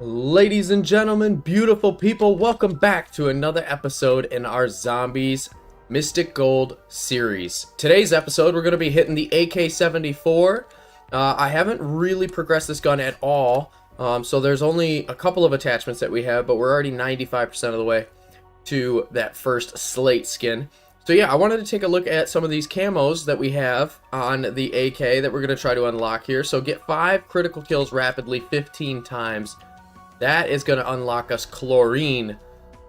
Ladies and gentlemen, beautiful people, welcome back to another episode in our Zombies Mystic Gold series. Today's episode, we're going to be hitting the AK-74. I haven't really progressed this gun at all, so there's only a couple of attachments that we have, but we're already 95% of the way to that first slate skin. So yeah, I wanted to take a look at some of these camos that we have on the AK that we're going to try to unlock here. So get 5 critical kills rapidly 15 times. That is going to unlock us chlorine.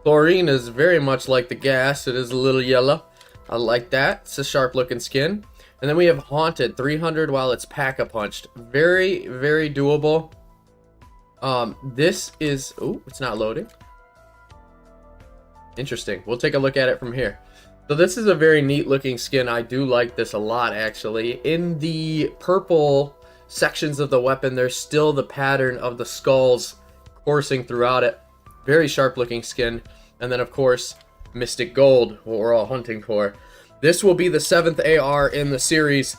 Chlorine is very much like the gas. It is a little yellow. I like that. It's a sharp looking skin. And then we have haunted 300 while it's pack-a-punched. Very, very doable. This is... Oh, it's not loading. Interesting. We'll take a look at it from here. So this is a very neat looking skin. I do like this a lot, actually. In the purple sections of the weapon, there's still the pattern of the skulls coursing throughout it. Very sharp looking skin. And then of course Mystic Gold, what we're all hunting for. This will be the 7th AR in the series,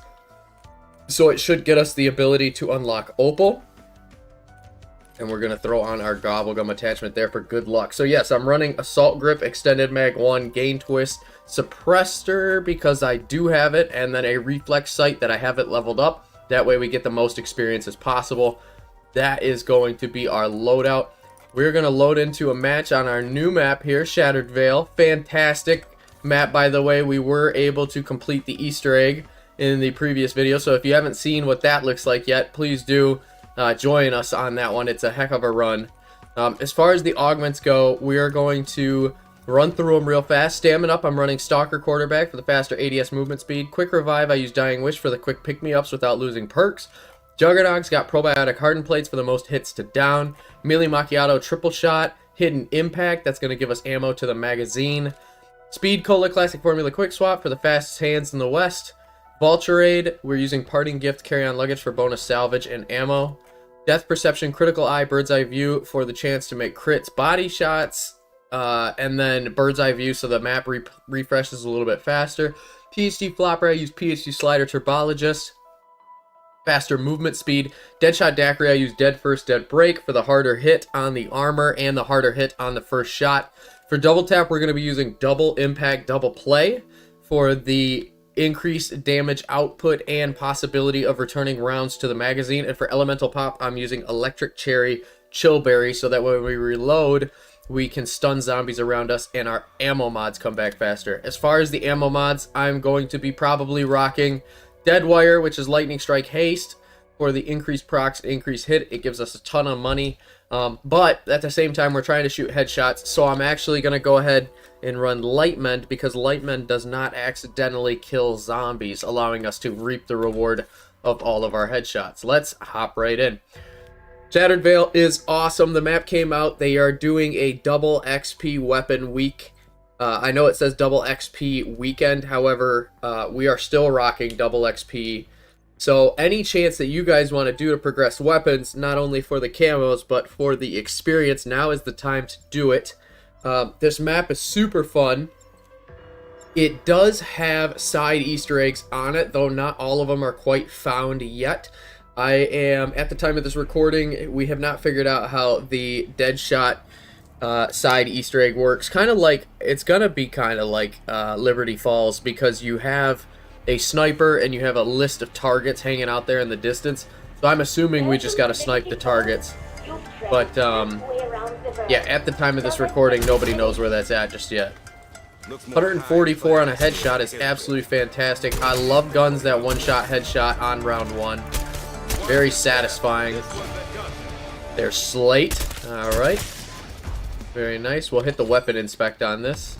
so it should get us the ability to unlock Opal. And we're going to throw on our Gobblegum attachment there for good luck. So yes, I'm running Assault Grip, Extended Mag 1, Gain Twist, Suppressor because I do have it, and then a Reflex Sight that I have it leveled up. That way we get the most experience as possible. That is going to be our loadout. We're going to load into a match on our new map here, Shattered Vale. Fantastic map, by the way. We were able to complete the Easter egg in the previous video, so if you haven't seen what that looks like yet, please do join us on that one. It's a heck of a run. As far as the augments go, we are going to run through them real fast. Stamina up, I'm running Stalker Quarterback for the faster ADS movement speed. Quick Revive, I use Dying Wish for the quick pick-me-ups without losing perks. Juggernaut's got Probiotic Hardened Plates for the most hits to down. Melee Macchiato Triple Shot. Hidden Impact, that's going to give us ammo to the magazine. Speed Cola Classic Formula Quick Swap for the fastest hands in the West. Vulturade, we're using Parting Gift Carry-On Luggage for bonus salvage and ammo. Death Perception Critical Eye Bird's Eye View for the chance to make crits body shots. And then Bird's Eye View so the map refreshes a little bit faster. PhD Flopper, I use PhD Slider Turbologist. Faster movement speed. Deadshot Daiquiri, I use Dead First, Dead Break for the harder hit on the armor and the harder hit on the first shot. For double tap, we're going to be using Double Impact, Double Play for the increased damage output and possibility of returning rounds to the magazine. And for elemental pop, I'm using Electric Cherry, Chillberry, so that when we reload, we can stun zombies around us and our ammo mods come back faster. As far as the ammo mods, I'm going to be probably rocking Deadwire, which is Lightning Strike Haste for the increased procs, increased hit. It gives us a ton of money, but at the same time we're trying to shoot headshots, so I'm actually going to go ahead and run Light Mend because Light Mend does not accidentally kill zombies, allowing us to reap the reward of all of our headshots. Let's hop right in. Shattered Vale is awesome. The map came out. They are doing a double XP weapon week. I know it says double XP weekend, however, we are still rocking double XP. So any chance that you guys want to do to progress weapons, not only for the camos, but for the experience, now is the time to do it. This map is super fun. It does have side Easter eggs on it, though not all of them are quite found yet. I am, at the time of this recording, we have not figured out how the Deadshot side Easter egg works. Kind of like, it's gonna be kind of like Liberty Falls, because you have a sniper and you have a list of targets hanging out there in the distance. So I'm assuming we just gotta snipe the targets. But yeah, at the time of this recording, nobody knows where that's at just yet. 144 on a headshot is absolutely fantastic. I love guns that one-shot headshot on round 1. Very satisfying. There's Slate. Alright. Very nice. We'll hit the weapon inspect on this.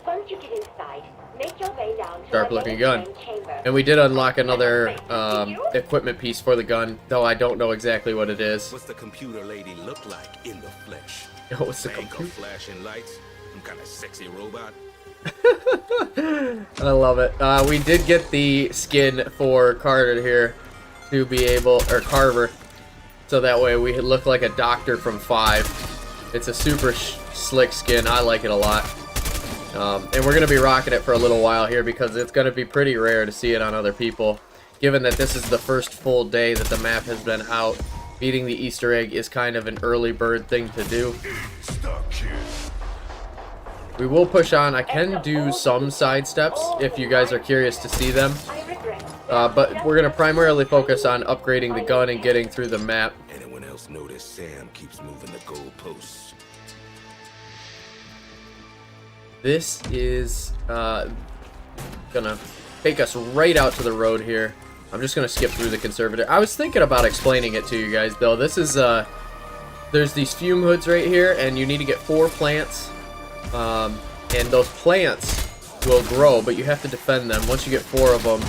Once you get inside, make your way down to Sharp looking gun. And we did unlock another equipment piece for the gun, though I don't know exactly what it is. What's the computer lady look like in the flesh? What's the computer? Flashing lights, some kind of sexy robot. I love it. We did get the skin for Carter here to be able, or Carver, so that way we look like a doctor from 5. It's a super slick skin. I like it a lot. And we're going to be rocking it for a little while here because it's going to be pretty rare to see it on other people. given that this is the first full day that the map has been out, beating the Easter egg is kind of an early bird thing to do. We will push on. I can do some side steps if you guys are curious to see them. But we're going to primarily focus on upgrading the gun and getting through the map. Anyone else notice Sam keeps moving the goalposts? This is gonna take us right out to the road here. I'm just gonna skip through the conservator. I was thinking about explaining it to you guys though. This is there's these fume hoods right here, and you need to get 4 plants, and those plants will grow, but you have to defend them. Once you get 4 of them,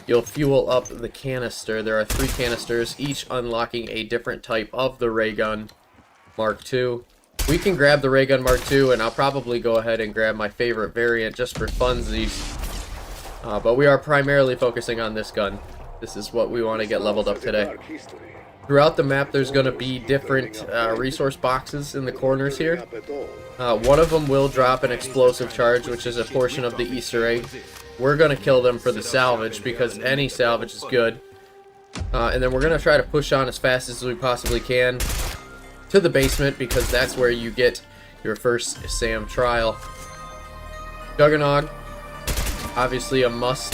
you'll fuel up the canister. There are 3 canisters, each unlocking a different type of the ray gun Mark II. We can grab the ray gun Mark II, and I'll probably go ahead and grab my favorite variant just for funsies. But we are primarily focusing on this gun. This is what we want to get leveled up today. Throughout the map, there's going to be different resource boxes in the corners here. One of them will drop an explosive charge, which is a portion of the Easter egg. We're going to kill them for the salvage, because any salvage is good. And then we're going to try to push on as fast as we possibly can to the basement, because that's where you get your first Sam trial. Juggernog, obviously a must.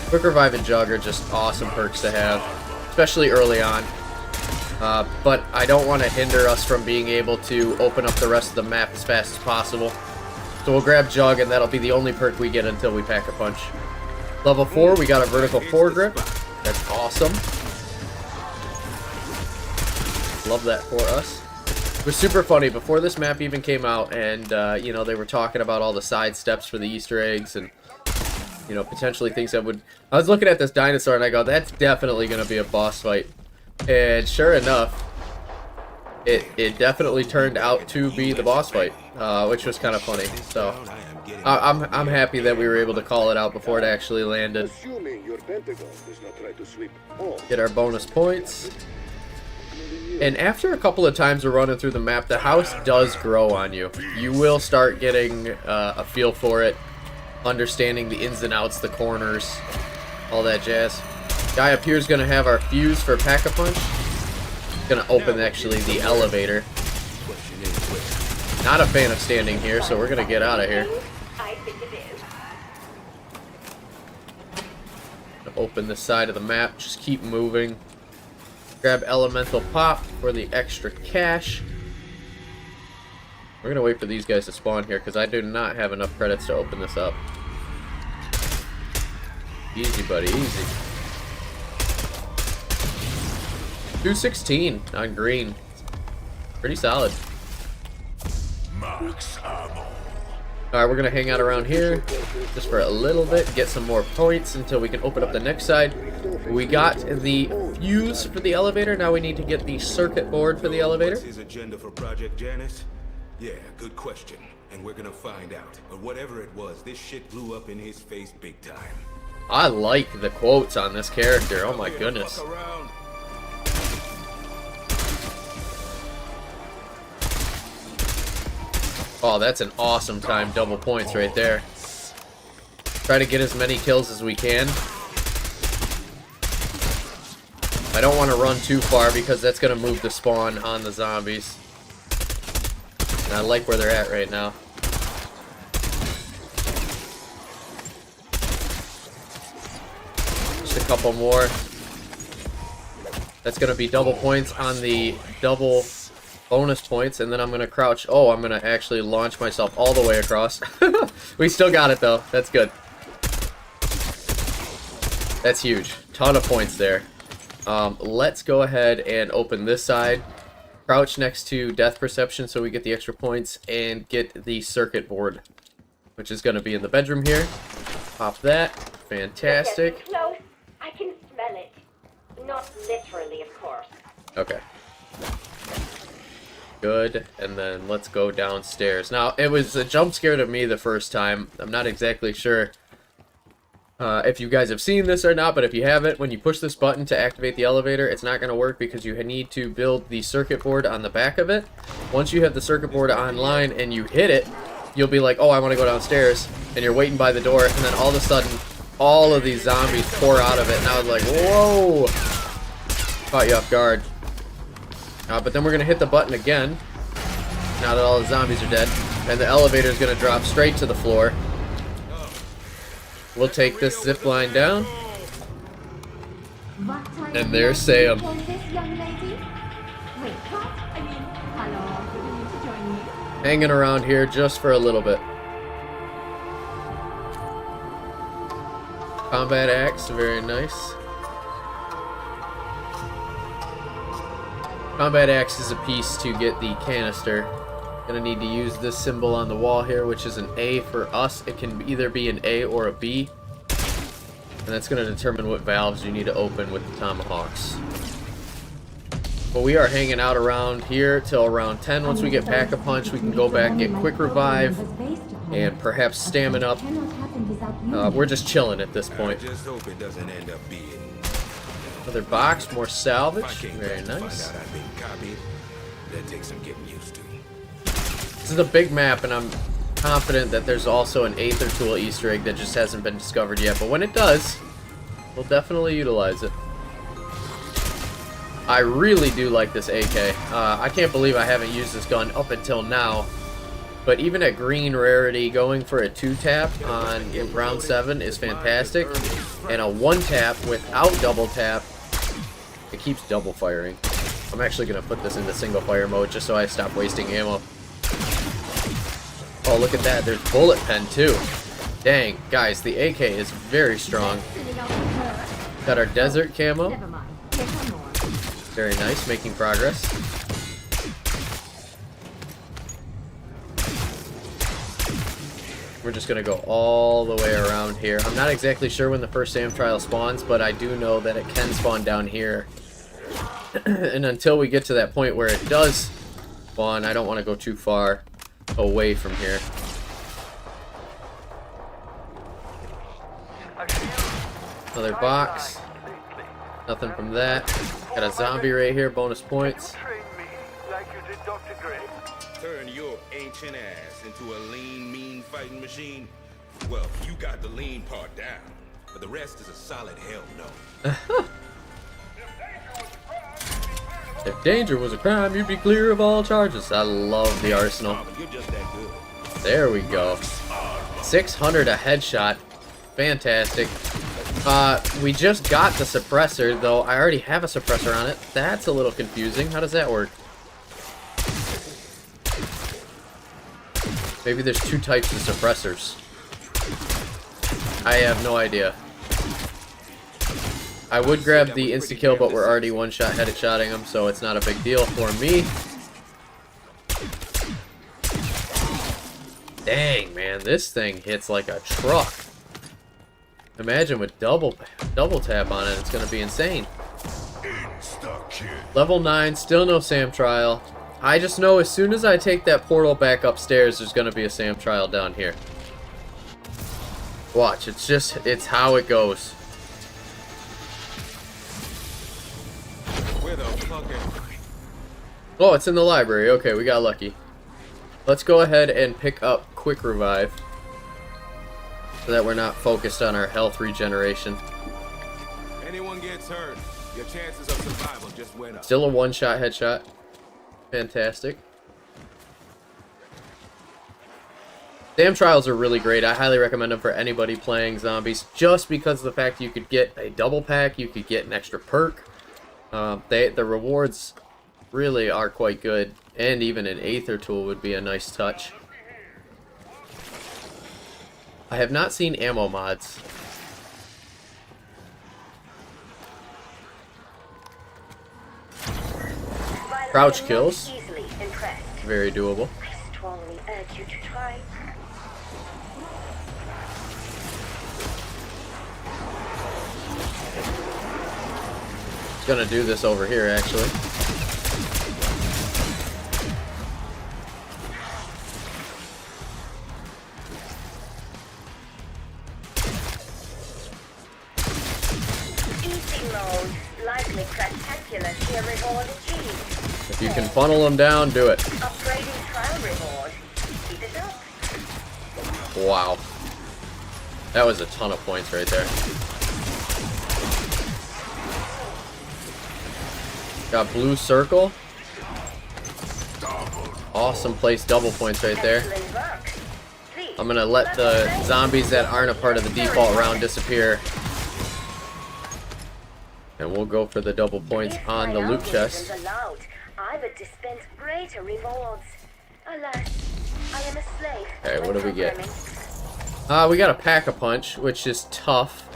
Quick Revive and Jug are just awesome perks to have, especially early on. But I don't want to hinder us from being able to open up the rest of the map as fast as possible. So we'll grab Jug, and that'll be the only perk we get until we pack a punch. Level 4, we got a vertical foregrip. That's awesome. Love that for us. It was super funny before this map even came out, and you know, they were talking about all the side steps for the Easter eggs, and you know, potentially things that would. I was looking at this dinosaur and I go, that's definitely going to be a boss fight, and sure enough, it definitely turned out to be the boss fight, which was kind of funny. So I'm happy that we were able to call it out before it actually landed. Get our bonus points. And after a couple of times of running through the map, the house does grow on you. You will start getting a feel for it, understanding the ins and outs, the corners, all that jazz. Guy up here is going to have our fuse for Pack-a-Punch. Going to open, actually, the elevator. Not a fan of standing here, so we're going to get out of here. Open this side of the map. Just keep moving. Grab Elemental Pop for the extra cash. We're going to wait for these guys to spawn here, because I do not have enough credits to open this up. Easy, buddy, easy. 216 on green. Pretty solid. Alright, we're going to hang out around here just for a little bit, get some more points until we can open up the next side. We got the fuse for the elevator. Now we need to get the circuit board for the elevator. What's his agenda for Project Janice? Yeah, good question. And we're gonna find out. But whatever it was, this shit blew up in his face big time. I like the quotes on this character. Oh my goodness. Oh, that's an awesome time. Double points right there. Try to get as many kills as we can. I don't want to run too far because that's going to move the spawn on the zombies. And I like where they're at right now. Just a couple more. That's going to be double points on the double bonus points, and then I'm going to crouch. Oh, I'm going to actually launch myself all the way across. We still got it, though. That's good. That's huge. Ton of points there. Let's go ahead and open this side. Crouch next to Death Perception so we get the extra points, and get the circuit board, which is going to be in the bedroom here. Pop that. Fantastic. Close. I can smell it. Not literally, of course. Okay. Good, and then let's go downstairs. Now, it was a jump scare to me the first time. I'm not exactly sure if you guys have seen this or not, but if you haven't, when you push this button to activate the elevator, it's not going to work because you need to build the circuit board on the back of it. Once you have the circuit board online and you hit it, you'll be like, oh, I want to go downstairs, and you're waiting by the door, and then all of a sudden, all of these zombies pour out of it, and I was like, whoa! Caught you off guard. But then we're gonna hit the button again, now that all the zombies are dead, and the elevator is gonna drop straight to the floor. We'll take this zip line down, and there's Sam. Hanging around here just for a little bit. Combat axe, very nice. Combat axe is a piece to get the canister. Gonna need to use this symbol on the wall here, which is an A for us. It can either be an A or a B. And that's gonna determine what valves you need to open with the tomahawks. But we are hanging out around here till around 10. Once we get Pack-a-Punch, we can go back, get Quick Revive, and perhaps Stamina up. We're just chilling at this point. I just hope it doesn't end up being. Another box, more salvage. If I can't Very just find nice. out I've been copied, that takes some getting used to. This is a big map, and I'm confident that there's also an Aether Tool Easter egg that just hasn't been discovered yet. But when it does, we'll definitely utilize it. I really do like this AK. I can't believe I haven't used this gun up until now. But even at green rarity, going for a 2-tap on round 7 is fantastic. And a 1-tap without double tap, it keeps double firing. I'm actually going to put this into single fire mode just so I stop wasting ammo. Oh, look at that. There's bullet pen too. Dang, guys, the AK is very strong. Got our desert camo. Very nice, making progress. We're just gonna go all the way around here. I'm not exactly sure when the first SAM trial spawns, but I do know that it can spawn down here. And until we get to that point where it does spawn, I don't want to go too far away from here. Another box. Nothing from that. Got a zombie right here, bonus points. Turn your ancient ass into a lean, mean fighting machine. Well, you got the lean part down, but the rest is a solid hell no. If danger was a crime, you'd be clear of all charges. I love the arsenal. You're just that good. There we go. 600 a headshot. Fantastic. We just got the suppressor, though I already have a suppressor on it. That's a little confusing. How does that work? Maybe there's 2 types of suppressors. I have no idea. I would grab the insta-kill, but we're already one-shot headshotting them, so it's not a big deal for me. Dang, man, this thing hits like a truck. Imagine with double tap on it, it's gonna be insane. Level 9, still no SAM trial. I just know as soon as I take that portal back upstairs, there's gonna be a SAM trial down here. Watch, it's how it goes. Where the fuck am I? Oh, it's in the library. Okay, we got lucky. Let's go ahead and pick up Quick Revive, so that we're not focused on our health regeneration. Anyone gets hurt, your chances of survival just went up. Still a one-shot headshot. Fantastic. SAM trials are really great. I highly recommend them for anybody playing zombies, just because of the fact you could get a double pack, you could get an extra perk. The rewards really are quite good, and even an Aether tool would be a nice touch. I have not seen ammo mods. Crouch kills. Very doable. I strongly urge you to try. Gonna do this over here, actually. Easy mode. Likely spectacular sheer reward achieved. If you can funnel them down, do it. Upgrading trial reward. Keep it up. Wow. That was a ton of points right there. Got blue circle. Awesome place, double points right there. I'm gonna let the zombies that aren't a part of the default round disappear. And we'll go for the double points on the loot chest. Okay, what do we get? We got a pack-a-punch, which is tough.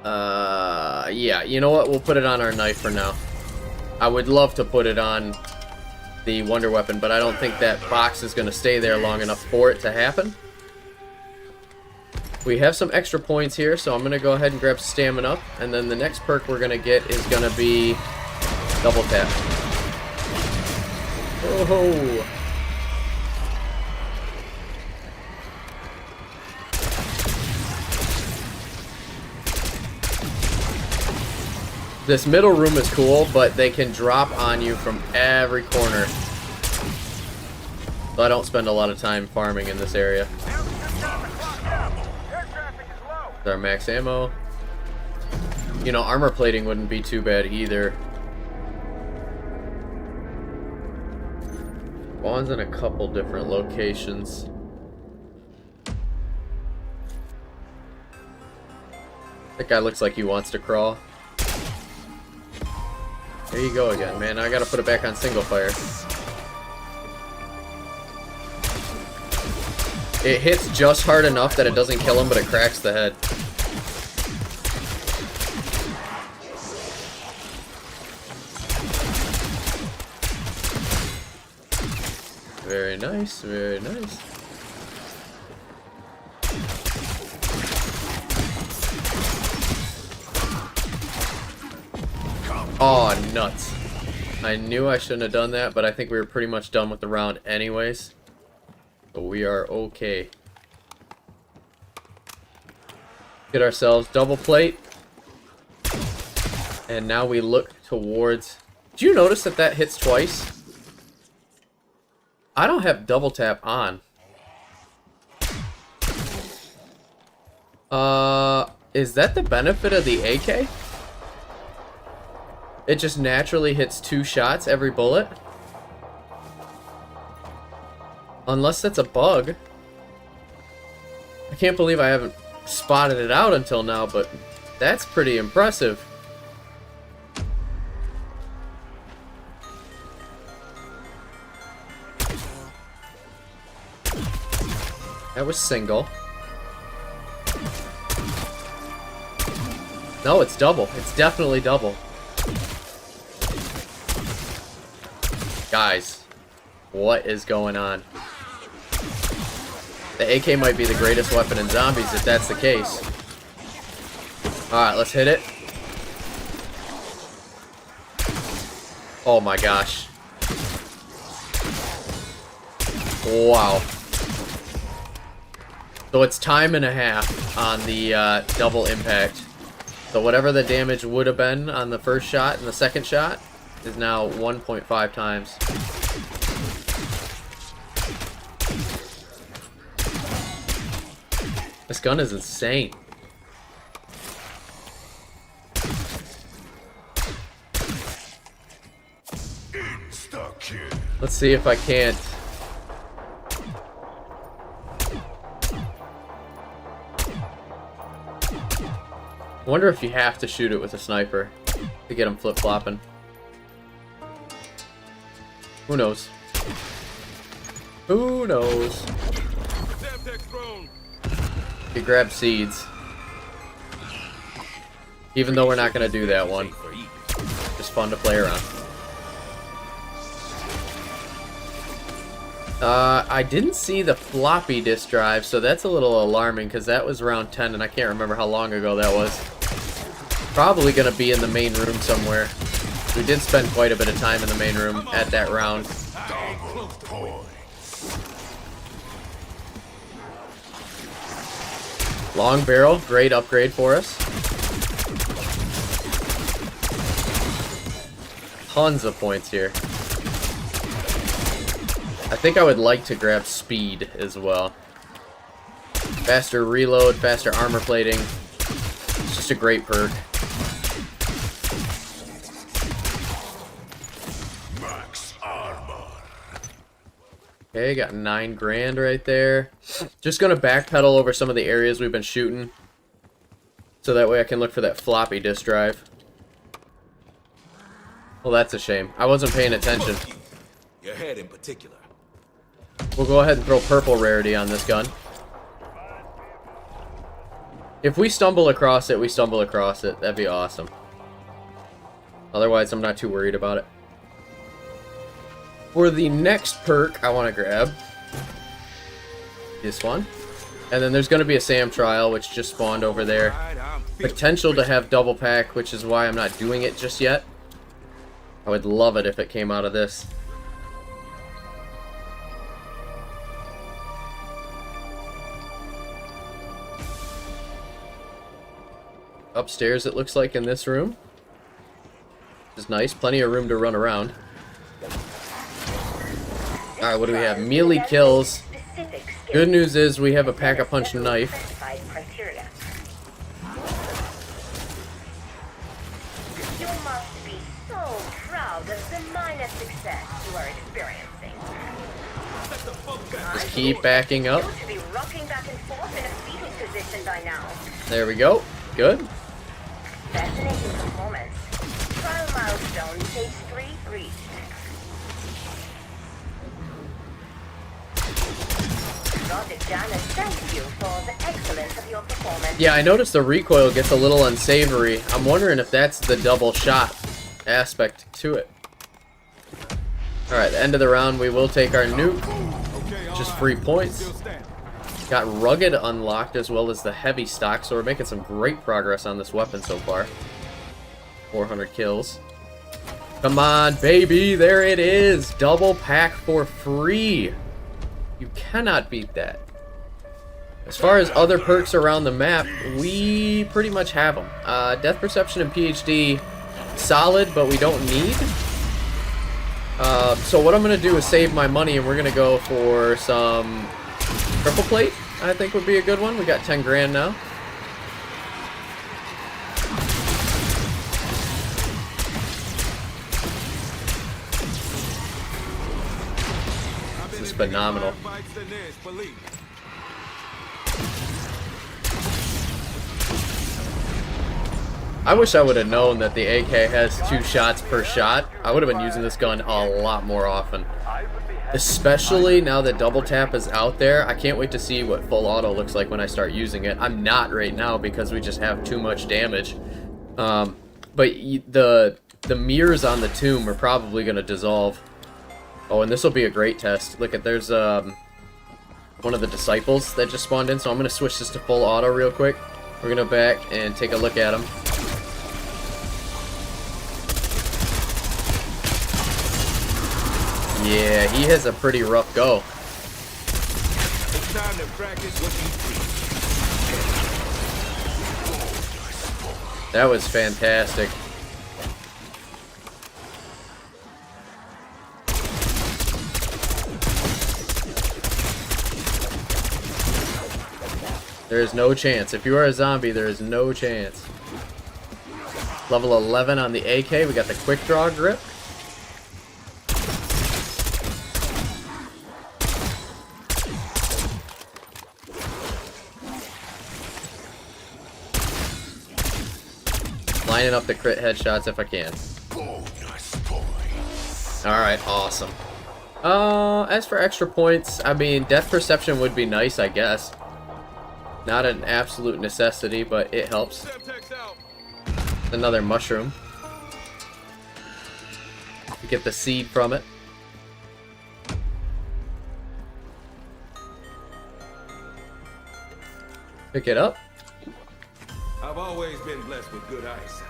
Yeah, you know what? We'll put it on our knife for now. I would love to put it on the wonder weapon, but I don't think that box is going to stay there long enough for it to happen. We have some extra points here, so I'm going to go ahead and grab stamina up, and then the next perk we're going to get is going to be double tap. Oh! This middle room is cool, but they can drop on you from every corner. So I don't spend a lot of time farming in this area. There's our max ammo. You know, armor plating wouldn't be too bad either. Spawns in a couple different locations. That guy looks like he wants to crawl. There you go again, man. I gotta put it back on single fire. It hits just hard enough that it doesn't kill him, but it cracks the head. Very nice, very nice. Oh, nuts. I knew I shouldn't have done that, but I think we were pretty much done with the round anyways. So we are okay. Get ourselves double plate. And now we look towards... Did you notice that that hits twice? I don't have double tap on. Is that the benefit of the AK? It just naturally hits 2 shots every bullet? Unless that's a bug. I can't believe I haven't spotted it out until now, but that's pretty impressive. That was single. No, it's double. It's definitely double. Guys, what is going on? The AK might be the greatest weapon in zombies if that's the case. Alright, let's hit it. Oh my gosh. Wow. So it's time and a half on the double impact. So whatever the damage would have been on the first shot and the second shot is now 1.5 times. This gun is insane. Let's see if I can't. I wonder if you have to shoot it with a sniper to get him flip-flopping. Who knows? Who knows? You grab seeds. Even though we're not going to do that one. Just fun to play around. I didn't see the floppy disk drive, so that's a little alarming because that was round 10 and I can't remember how long ago that was. Probably going to be in the main room somewhere. We did spend quite a bit of time in the main room at that round. Long barrel, great upgrade for us. Tons of points here. I think I would like to grab speed as well. Faster reload, faster armor plating. It's just a great perk. Max armor. Okay, got 9 grand right there. Just gonna backpedal over some of the areas we've been shooting, so that way I can look for that floppy disk drive. Well, that's a shame. I wasn't paying attention. Your head in particular. We'll go ahead and throw purple rarity on this gun. If we stumble across it, we stumble across it. That'd be awesome. Otherwise, I'm not too worried about it. For the next perk, I want to grab this one. And then there's going to be a SAM trial, which just spawned over there. Potential to have double pack, which is why I'm not doing it just yet. I would love it if it came out of this. Upstairs, it looks like, in this room. Which is nice. Plenty of room to run around. Alright, what do we have? Melee kills. Good news is we have a pack-a-punch knife. You must be so proud of the minor success you are experiencing. Just keep backing up. You should be rocking back and forth in a feeding position by now. There we go. Good. Fascinating performance. Trial milestone stage 3 reached. Project Janice thanks you for the excellence of your performance. Yeah, I noticed the recoil gets a little unsavory. I'm wondering if that's the double shot aspect to it. Alright, the end of the round, we will take our nuke. Just free points. Got rugged unlocked as well as the heavy stock, so we're making some great progress on this weapon so far. 400 kills. Come on, baby, there it is. Double pack for free. You cannot beat that. As far as other perks around the map, we pretty much have them. Death Perception and PhD, solid, but we don't need. So what I'm going to do is save my money, and we're going to go for some triple plate, I think would be a good one. We got 10 grand now. This is phenomenal. I wish I would have known that the AK has 2 shots per shot. I would have been using this gun a lot more often. Especially now that double tap is out there. I can't wait to see what full auto looks like when I start using it. I'm not right now because we just have too much damage. But the mirrors on the tomb are probably going to dissolve. Oh, and this will be a great test. Look at, there's one of the disciples that just spawned in, so I'm going to switch this to full auto real quick. We're going to back and take a look at him. Yeah, he has a pretty rough go. It's time to practice what you preach. That was fantastic. There is no chance. If you are a zombie, there is no chance. Level 11 on the AK. We got the quick draw grip. Lining up the crit headshots if I can. Alright, awesome. As for extra points, I mean, Death Perception would be nice, I guess. Not an absolute necessity, but it helps. Another mushroom. You get the seed from it. Pick it up. I've always been blessed with good eyesight.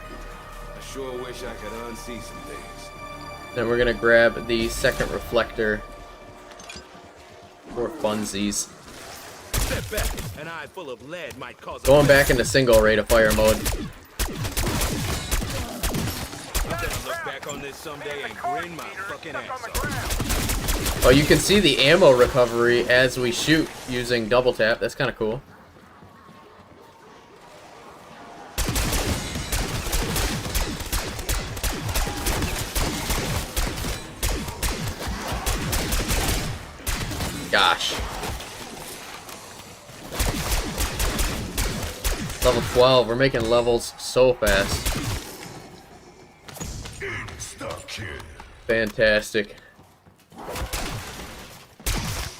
I sure wish I could unsee some things. Then we're gonna grab the second reflector for funsies. Step back. An eye full of lead might cause Going back into single rate of fire mode. I'm gonna look back on this someday and grin my fucking ass off. Oh, you can see the ammo recovery as we shoot using double tap. That's kind of cool. Gosh. Level 12. We're making levels so fast. Fantastic.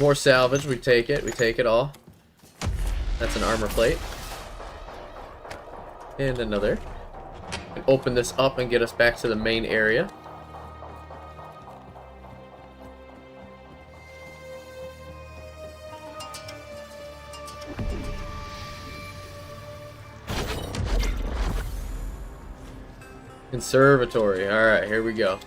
More salvage. We take it. We take it all. That's an armor plate. And another. And open this up and get us back to the main area. Conservatory. Alright, here we go.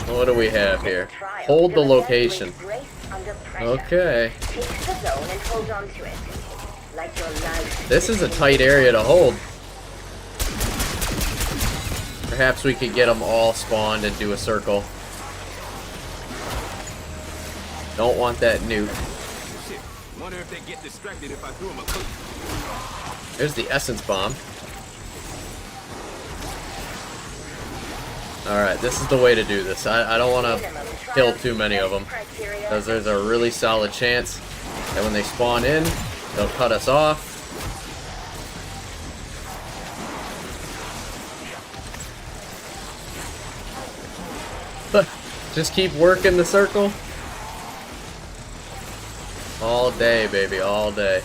What do we have here? Hold the location. Okay. This is a tight area to hold. Perhaps we could get them all spawned and do a circle. Don't want that nuke. Wonder if they get distracted if I threw them a cookie. There's the essence bomb. Alright, this is the way to do this. I don't want to kill too many of them, because there's a really solid chance that when they spawn in, they'll cut us off. Just keep working the circle. All day, baby, all day.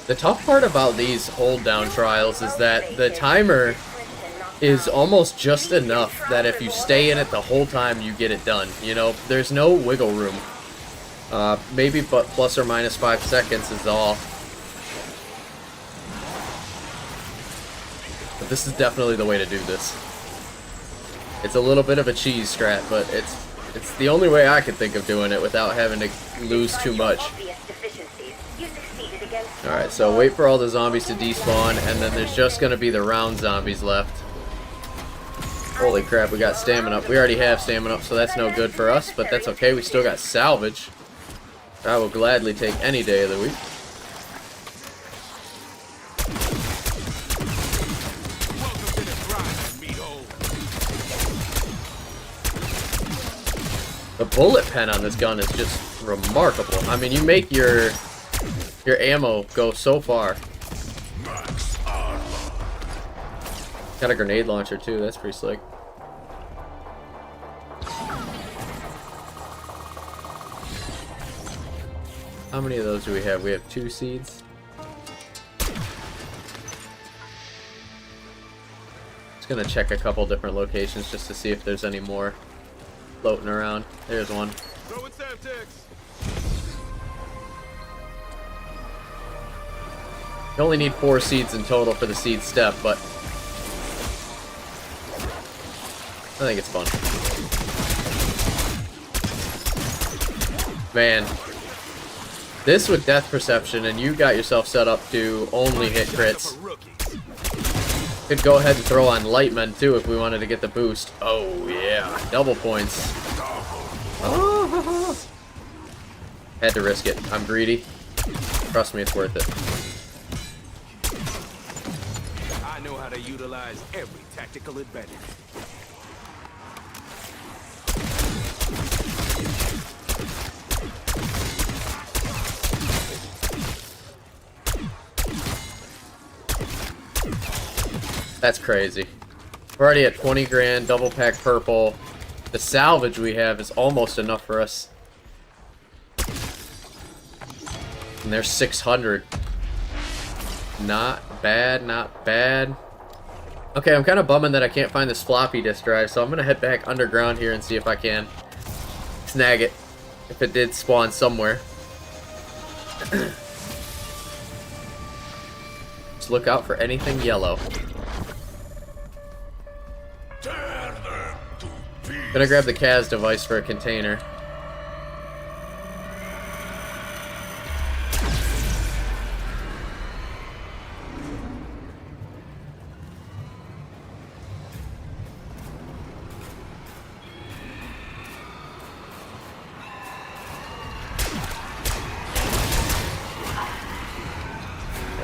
The tough part about these hold down trials is that the timer is almost just enough that if you stay in it the whole time, you get it done. You know, there's no wiggle room. Maybe but plus or minus 5 seconds is all. But this is definitely the way to do this. It's a little bit of a cheese strat, but it's the only way I can think of doing it without having to lose too much. Alright, so wait for all the zombies to despawn, and then there's just going to be the round zombies left. Holy crap, we got stamina up. We already have stamina up, so that's no good for us, but that's okay. We still got salvage. I will gladly take any day of the week. The bullet pen on this gun is just remarkable. I mean, you make your ammo go so far. Got a grenade launcher too, that's pretty slick. How many of those do we have? We have 2 seeds. Just gonna check a couple different locations just to see if there's any more floating around. There's one. You only need 4 seeds in total for the seed step, but I think it's fun. Man, this with death perception, and you got yourself set up to only hit crits. Could go ahead and throw on Lightmen too if we wanted to get the boost. Oh yeah, double points. Oh. Had to risk it. I'm greedy. Trust me, it's worth it. I know how to utilize every tactical advantage. That's crazy. We're already at 20 grand, double pack purple. The salvage we have is almost enough for us. And there's 600. Not bad, not bad. Okay, I'm kind of bumming that I can't find this floppy disk drive, so I'm going to head back underground here and see if I can snag it. If it did spawn somewhere. Just look out for anything yellow. Gonna grab the CAS device for a container.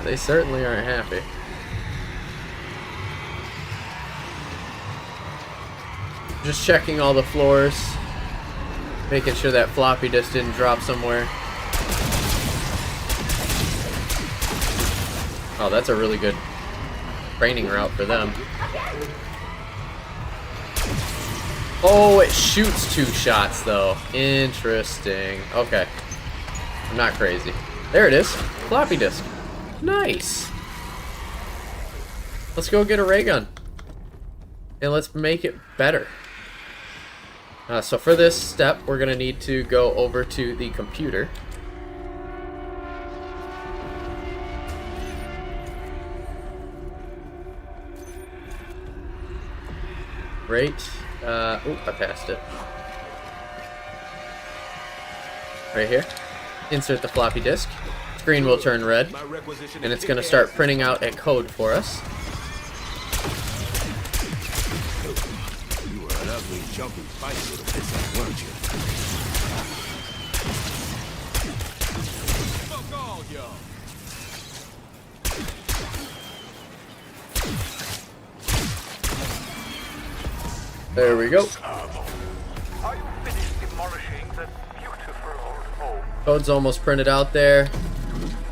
They certainly aren't happy. Just checking all the floors. Making sure that floppy disk didn't drop somewhere. Oh, that's a really good training route for them. Oh, it shoots 2 shots, though. Interesting. Okay. I'm not crazy. There it is. Floppy disk. Nice. Let's go get a ray gun. And let's make it better. So for this step, we're going to need to go over to the computer. Great. Oh, I passed it. Right here. Insert the floppy disk. Screen will turn red. And it's going to start printing out a code for us. You were an ugly, jumpy fight little bitch, weren't you? Fuck all y'all. There we go. Are you finished demolishing that beautiful old home? Code's almost printed out there.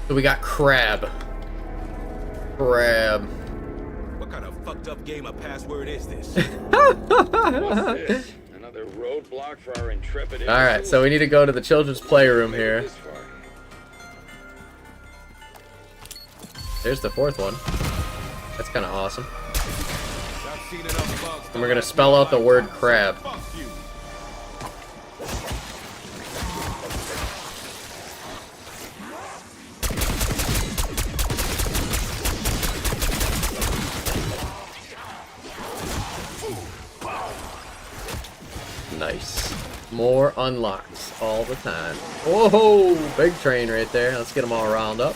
So we got crab. Crab. What kind of fucked up game of password is this? What's this? Another roadblock for our intrepid. Alright, so we need to go to the children's playroom here. This far. There's the 4th one. That's kind of awesome. I've seen enough bugs. And we're going to spell out the word crab. Fuck you. Nice. More unlocks all the time. Whoa, big train right there. Let's get them all riled up.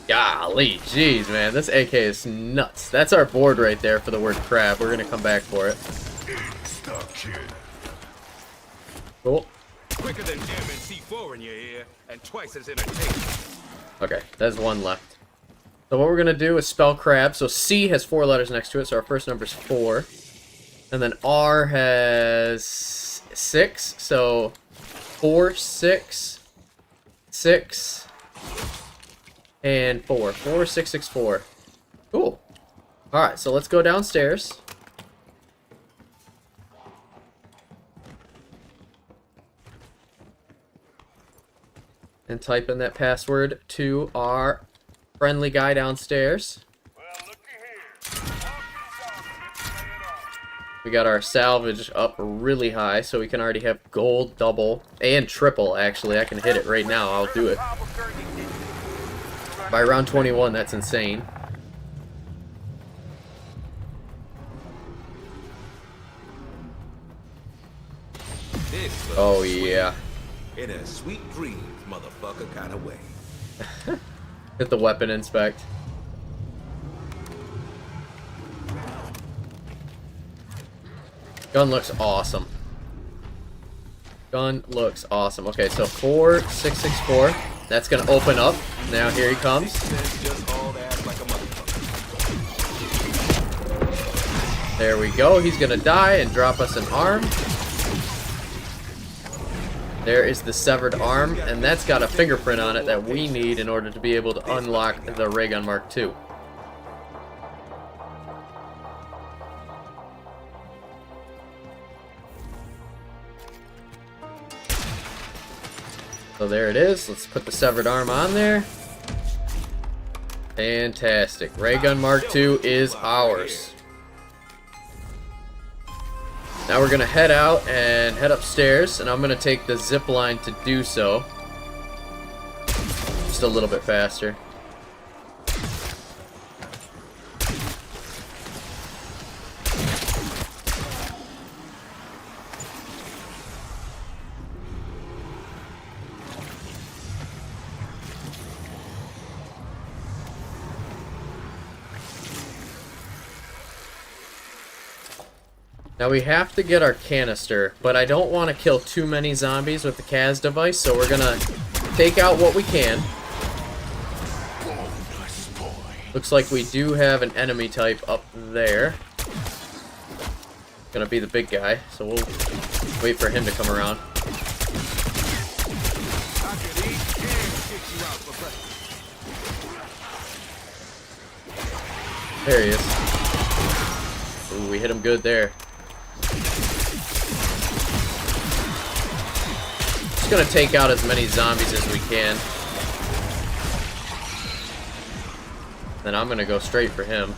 Golly, jeez, man, this AK is nuts. That's our board right there for the word crab. We're gonna come back for it. Cool. Quicker than jamming C4 in your ear, and twice as entertaining. Okay, there's 1 left. So what we're gonna do is spell crab. So C has 4 letters next to it, so our first number is 4. And then R has 6, so 4, 6, 6, and 4. 4, 6, 6, 4. Cool. Alright, so let's go downstairs. And type in that password to our friendly guy downstairs. We got our salvage up really high, so we can already have gold, double, and triple, actually. I can hit it right now. I'll do it. By round 21, that's insane. Oh, yeah. In a sweet dream, motherfucker kind of way. Hit the weapon inspect. Gun looks awesome. Gun looks awesome. Okay, so 4664. That's gonna open up. Now here he comes. Just hauled ass like a motherfucker. There we go. He's gonna die and drop us an arm. There is the severed arm, and that's got a fingerprint on it that we need in order to be able to unlock the ray gun Mark II. So there it is. Let's put the severed arm on there. Fantastic. Ray gun Mark II is ours. Now we're gonna head out and head upstairs, and I'm gonna take the zip line to do so. Just a little bit faster. Now we have to get our canister, but I don't want to kill too many zombies with the Kaz device, so we're gonna take out what we can. Looks like we do have an enemy type up there. Gonna be the big guy, so we'll wait for him to come around. There he is. Ooh, we hit him good there. Just gonna take out as many zombies as we can. Then I'm gonna go straight for him.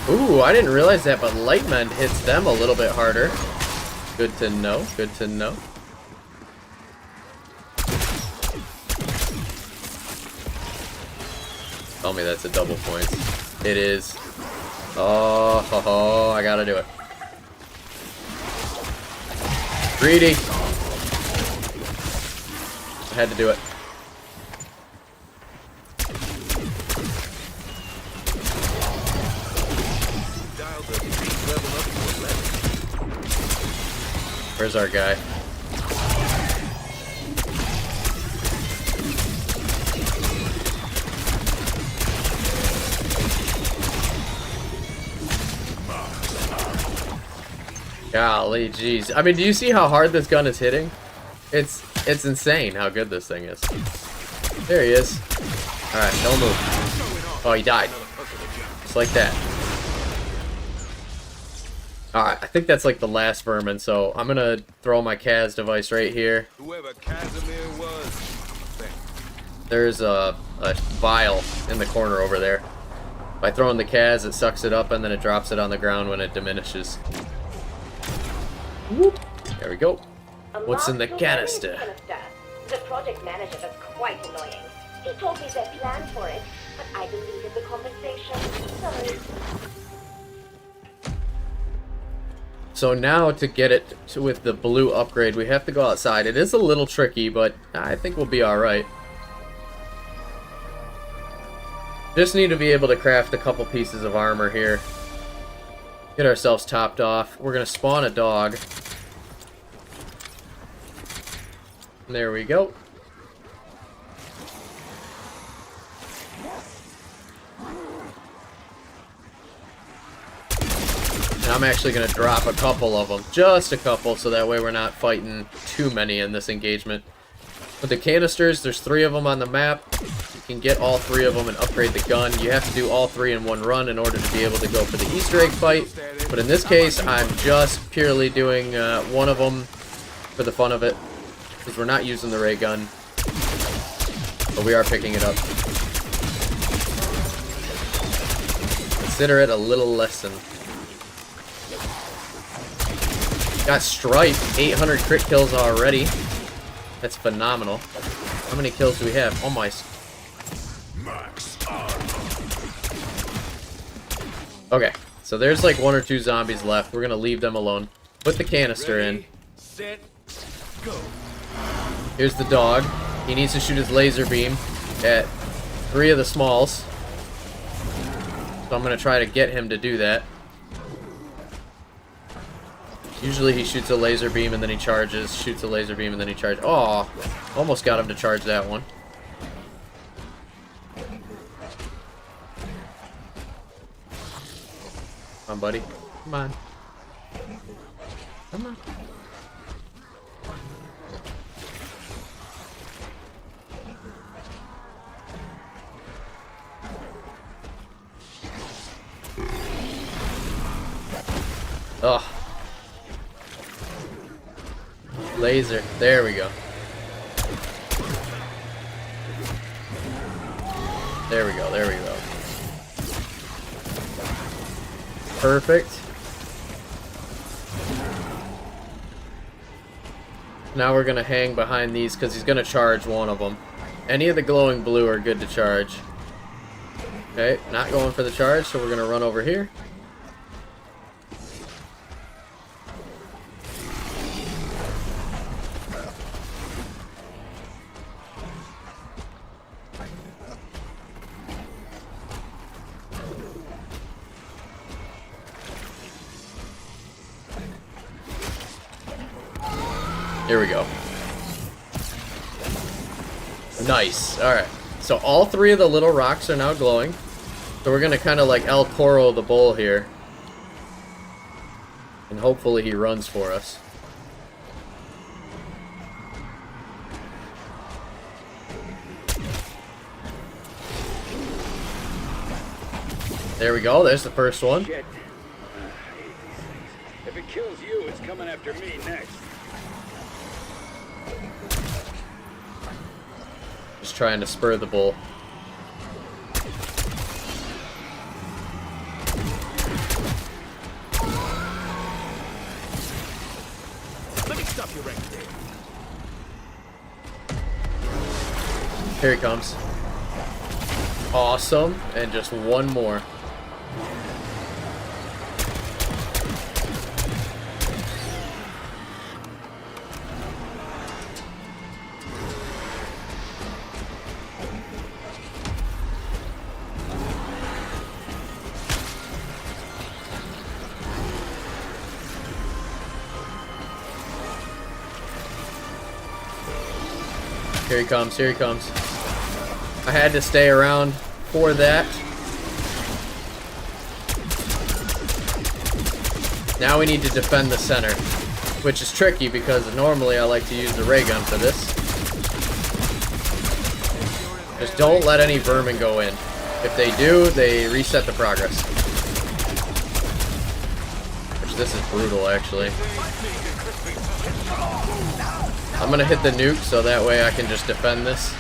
Ooh, I didn't realize that, but Lightmend hits them a little bit harder. Good to know, good to know. Tell me that's a double point. It is. Oh, I gotta do it. Greedy. I had to do it. Where's our guy? Golly, jeez. I mean, do you see how hard this gun is hitting? It's insane how good this thing is. There he is. Alright, don't move. Oh, he died. Just like that. Alright, I think that's like the last vermin, so I'm gonna throw my Kaz device right here. Whoever Casimir was. There's a vial in the corner over there. By throwing the Kaz, it sucks it up and then it drops it on the ground when it diminishes. Whoop. There we go. What's in the canister? The project manager was quite annoying. He told me they planned for it, but I deleted the conversation. Sorry. So now to get it with the blue upgrade, we have to go outside. It is a little tricky, but I think we'll be alright. Just need to be able to craft a couple pieces of armor here. Get ourselves topped off. We're going to spawn a dog. There we go. And I'm actually going to drop a couple of them. Just a couple, so that way we're not fighting too many in this engagement. With the canisters, there's 3 of them on the map. You can get all 3 of them and upgrade the gun. You have to do all 3 in one run in order to be able to go for the Easter egg fight. But in this case, I'm just purely doing one of them for the fun of it. Because we're not using the ray gun. But we are picking it up. Consider it a little lesson. Got Stripe, 800 crit kills already. That's phenomenal. How many kills do we have? Oh my. Okay, so there's like 1 or 2 zombies left. We're gonna leave them alone. Put the canister in. Set, go. Here's the dog. He needs to shoot his laser beam at 3 of the smalls. So I'm gonna try to get him to do that. Usually he shoots a laser beam and then he charges, shoots a laser beam and then he charges. Oh, almost got him to charge that one. Come on, buddy. Come on. Come on. Oh. Laser. There we go. There we go. There we go. Perfect. Now we're going to hang behind these because he's going to charge one of them. Any of the glowing blue are good to charge. Okay, not going for the charge, so we're going to run over here. Here we go. Nice. Alright. So all three of the little rocks are now glowing. So we're going to kind of like El Toro the bull here. And hopefully he runs for us. There we go. There's the first one. Shit. I hate these things. If it kills you, it's coming after me next. Just trying to spur the bull. Let me stop you right there. Here he comes. Awesome. And just one more. Here he comes, here he comes. I had to stay around for that. Now we need to defend the center, which is tricky because normally I like to use the ray gun for this. Just don't let any vermin go in. If they do, they reset the progress. Which this is brutal, actually. I'm gonna hit the nuke so that way I can just defend this.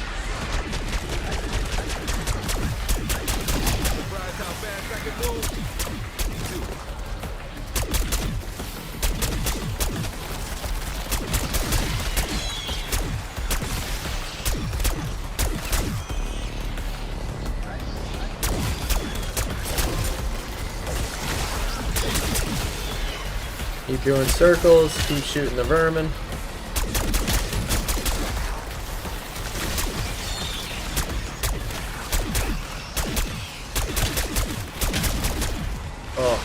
Keep doing circles, keep shooting the vermin. Oh.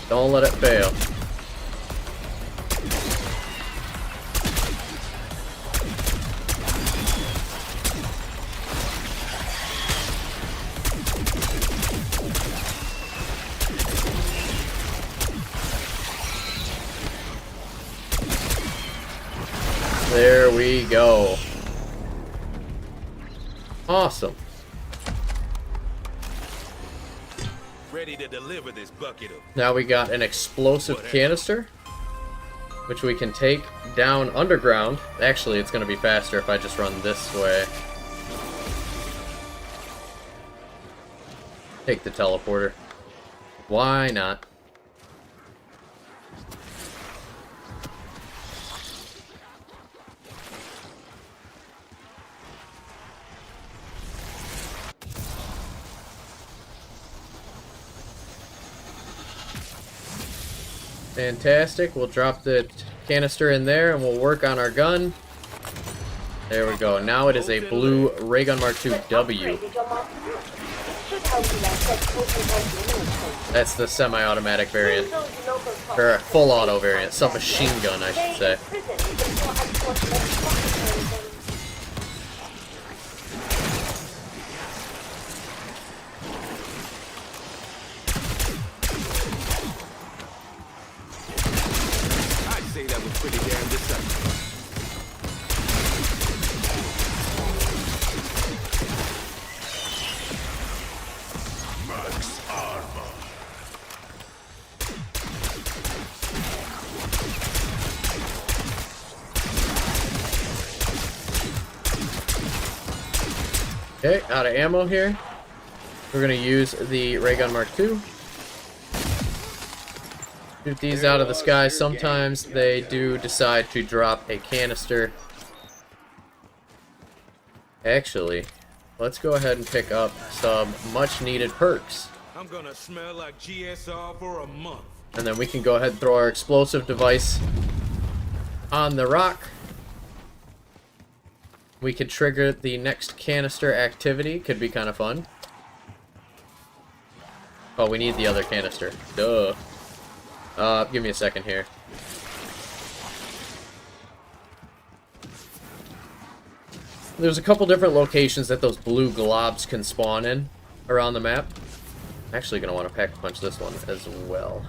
Don't let it fail. There we go. Awesome. Ready to deliver this bucket of... Now we got an explosive canister, which we can take down underground. Actually, it's going to be faster if I just run this way. Take the teleporter. Why not? Fantastic. We'll drop the canister in there and we'll work on our gun. There we go. Now it is a blue Ray Gun Mark II W. That's the semi-automatic variant. Or a full auto variant. Submachine gun, I should say. That was pretty damn deceptive. Max armor. Okay, out of ammo here. We're going to use the Ray Gun Mark II. Shoot these out of the sky. Sometimes they do decide to drop a canister. Actually, let's go ahead and pick up some much needed perks. I'm gonna smell like GSR for a month. And then we can go ahead and throw our explosive device on the rock, we could trigger the next canister activity. Could be kind of fun. Oh, we need the other canister. Duh. Give me a second here. There's a couple different locations that those blue globs can spawn in around the map. I'm actually going to want to pack punch this one as well.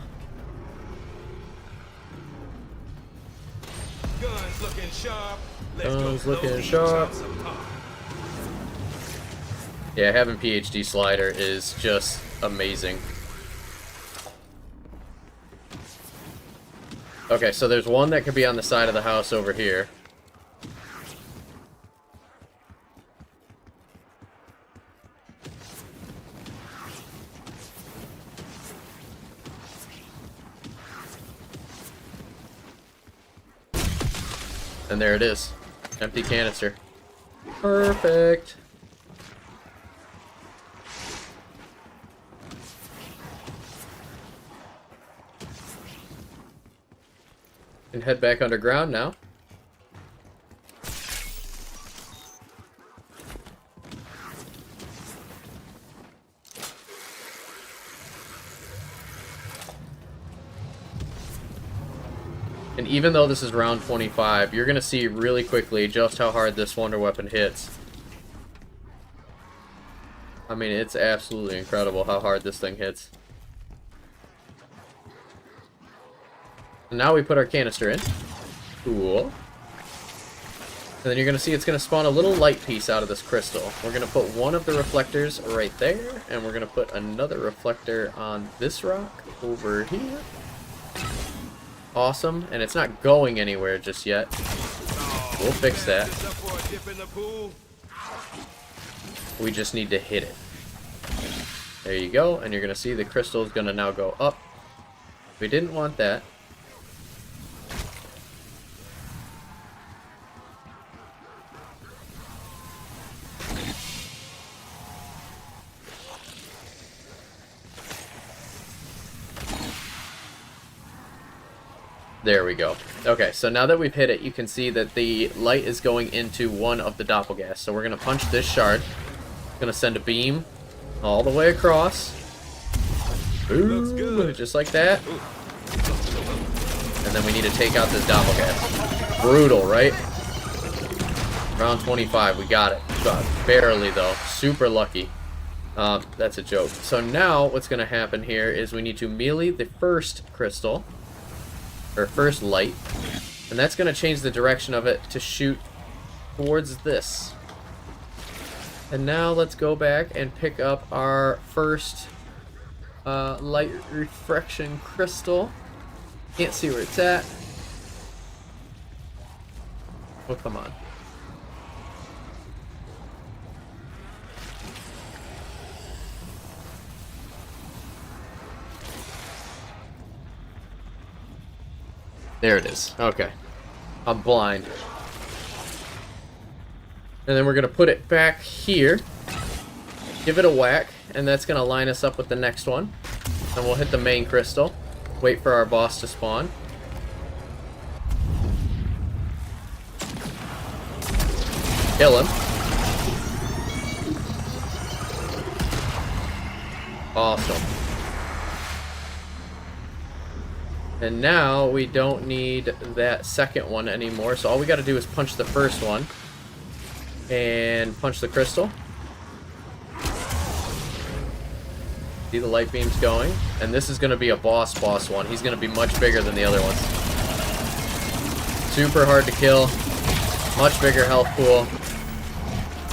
Guns looking sharp. Guns looking sharp. Yeah, having PhD slider is just amazing. Okay, so there's one that could be on the side of the house over here. And there it is. Empty canister. Perfect. And head back underground now. And even though this is round 25, you're going to see really quickly just how hard this wonder weapon hits. I mean, it's absolutely incredible how hard this thing hits. And now we put our canister in. Cool. And then you're going to see it's going to spawn a little light piece out of this crystal. We're going to put one of the reflectors right there, and we're going to put another reflector on this rock over here. Awesome, and it's not going anywhere just yet. We'll fix that. We just need to hit it. There you go, and you're going to see the crystal is going to now go up. We didn't want that. There we go. Okay, so now that we've hit it, you can see that the light is going into one of the doppelgas. So we're going to punch this shard. Going to send a beam all the way across. Ooh, just like that. And then we need to take out this doppelgas. Brutal, right? Round 25, we got it. Barely, though. Super lucky. That's a joke. So now what's going to happen here is we need to melee the first crystal. Or first light, and that's going to change the direction of it to shoot towards this. And now let's go back and pick up our first light refraction crystal. Can't see where it's at. Oh, come on. There it is. Okay. I'm blind. And then we're going to put it back here. Give it a whack. And that's going to line us up with the next one. And we'll hit the main crystal. Wait for our boss to spawn. Kill him. Awesome. And now we don't need that second one anymore. So all we got to do is punch the first one. And punch the crystal. See the light beams going. And this is going to be a boss one. He's going to be much bigger than the other ones. Super hard to kill. Much bigger health pool.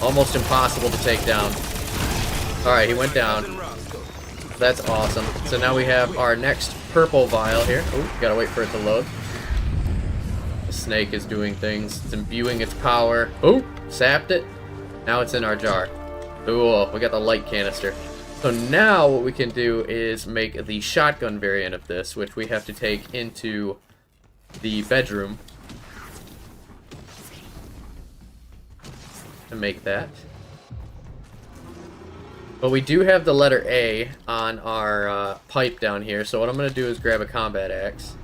Almost impossible to take down. Alright, he went down. That's awesome. So now we have our next purple vial here. Oh, gotta wait for it to load. The snake is doing things. It's imbuing its power. Oh, sapped it. Now it's in our jar. Cool. We got the light canister. So now what we can do is make the shotgun variant of this, which we have to take into the bedroom to make that. But we do have the letter A on our pipe down here, so what I'm going to do is grab a combat axe.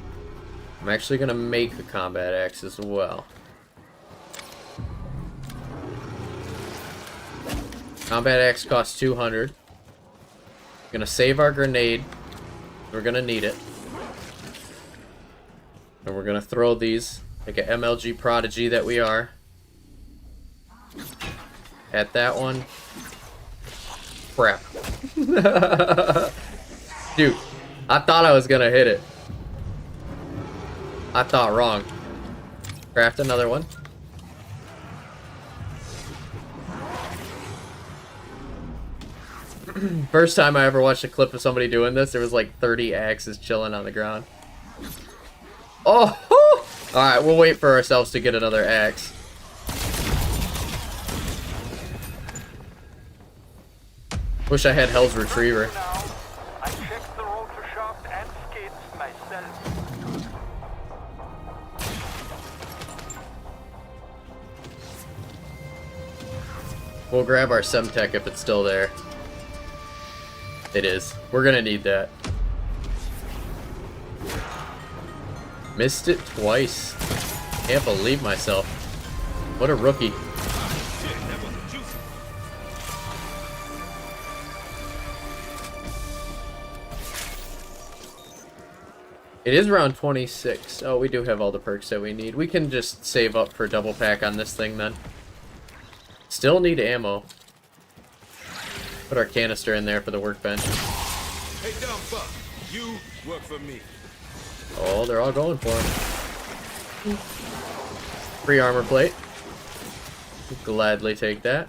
I'm actually gonna make a combat axe as well. Combat axe costs 200. Gonna save our grenade. We're gonna need it. And we're gonna throw these like an MLG prodigy that we are. At that one. Crap. Dude, I thought I was gonna hit it. I thought wrong. Craft another one. First time I ever watched a clip of somebody doing this, there was like 30 axes chilling on the ground. Oh! Alright, we'll wait for ourselves to get another axe. Wish I had Hell's Retriever. Now, I checked the rotor shaft and skids myself. We'll grab our Semtech if it's still there. It is. We're gonna need that. Missed it twice. Can't believe myself. What a rookie. It is round 26. Oh, we do have all the perks that we need. We can just save up for double pack on this thing then. Still need ammo. Put our canister in there for the workbench. Hey, dumb fuck. You work for me. Oh, they're all going for him. Free armor plate. Gladly take that.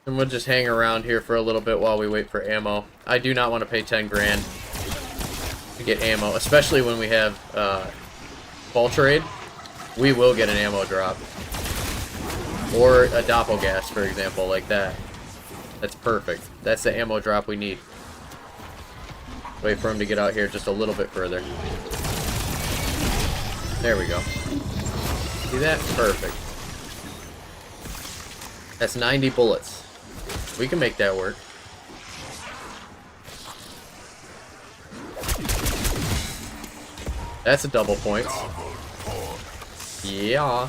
And we'll just hang around here for a little bit while we wait for ammo. I do not want to pay 10 grand to get ammo, especially when we have ball trade. We will get an ammo drop. Or a doppelgas, for example, like that. That's perfect. That's the ammo drop we need. Wait for him to get out here just a little bit further. There we go. See that? Perfect. That's 90 bullets. We can make that work. That's a double points. Yeah.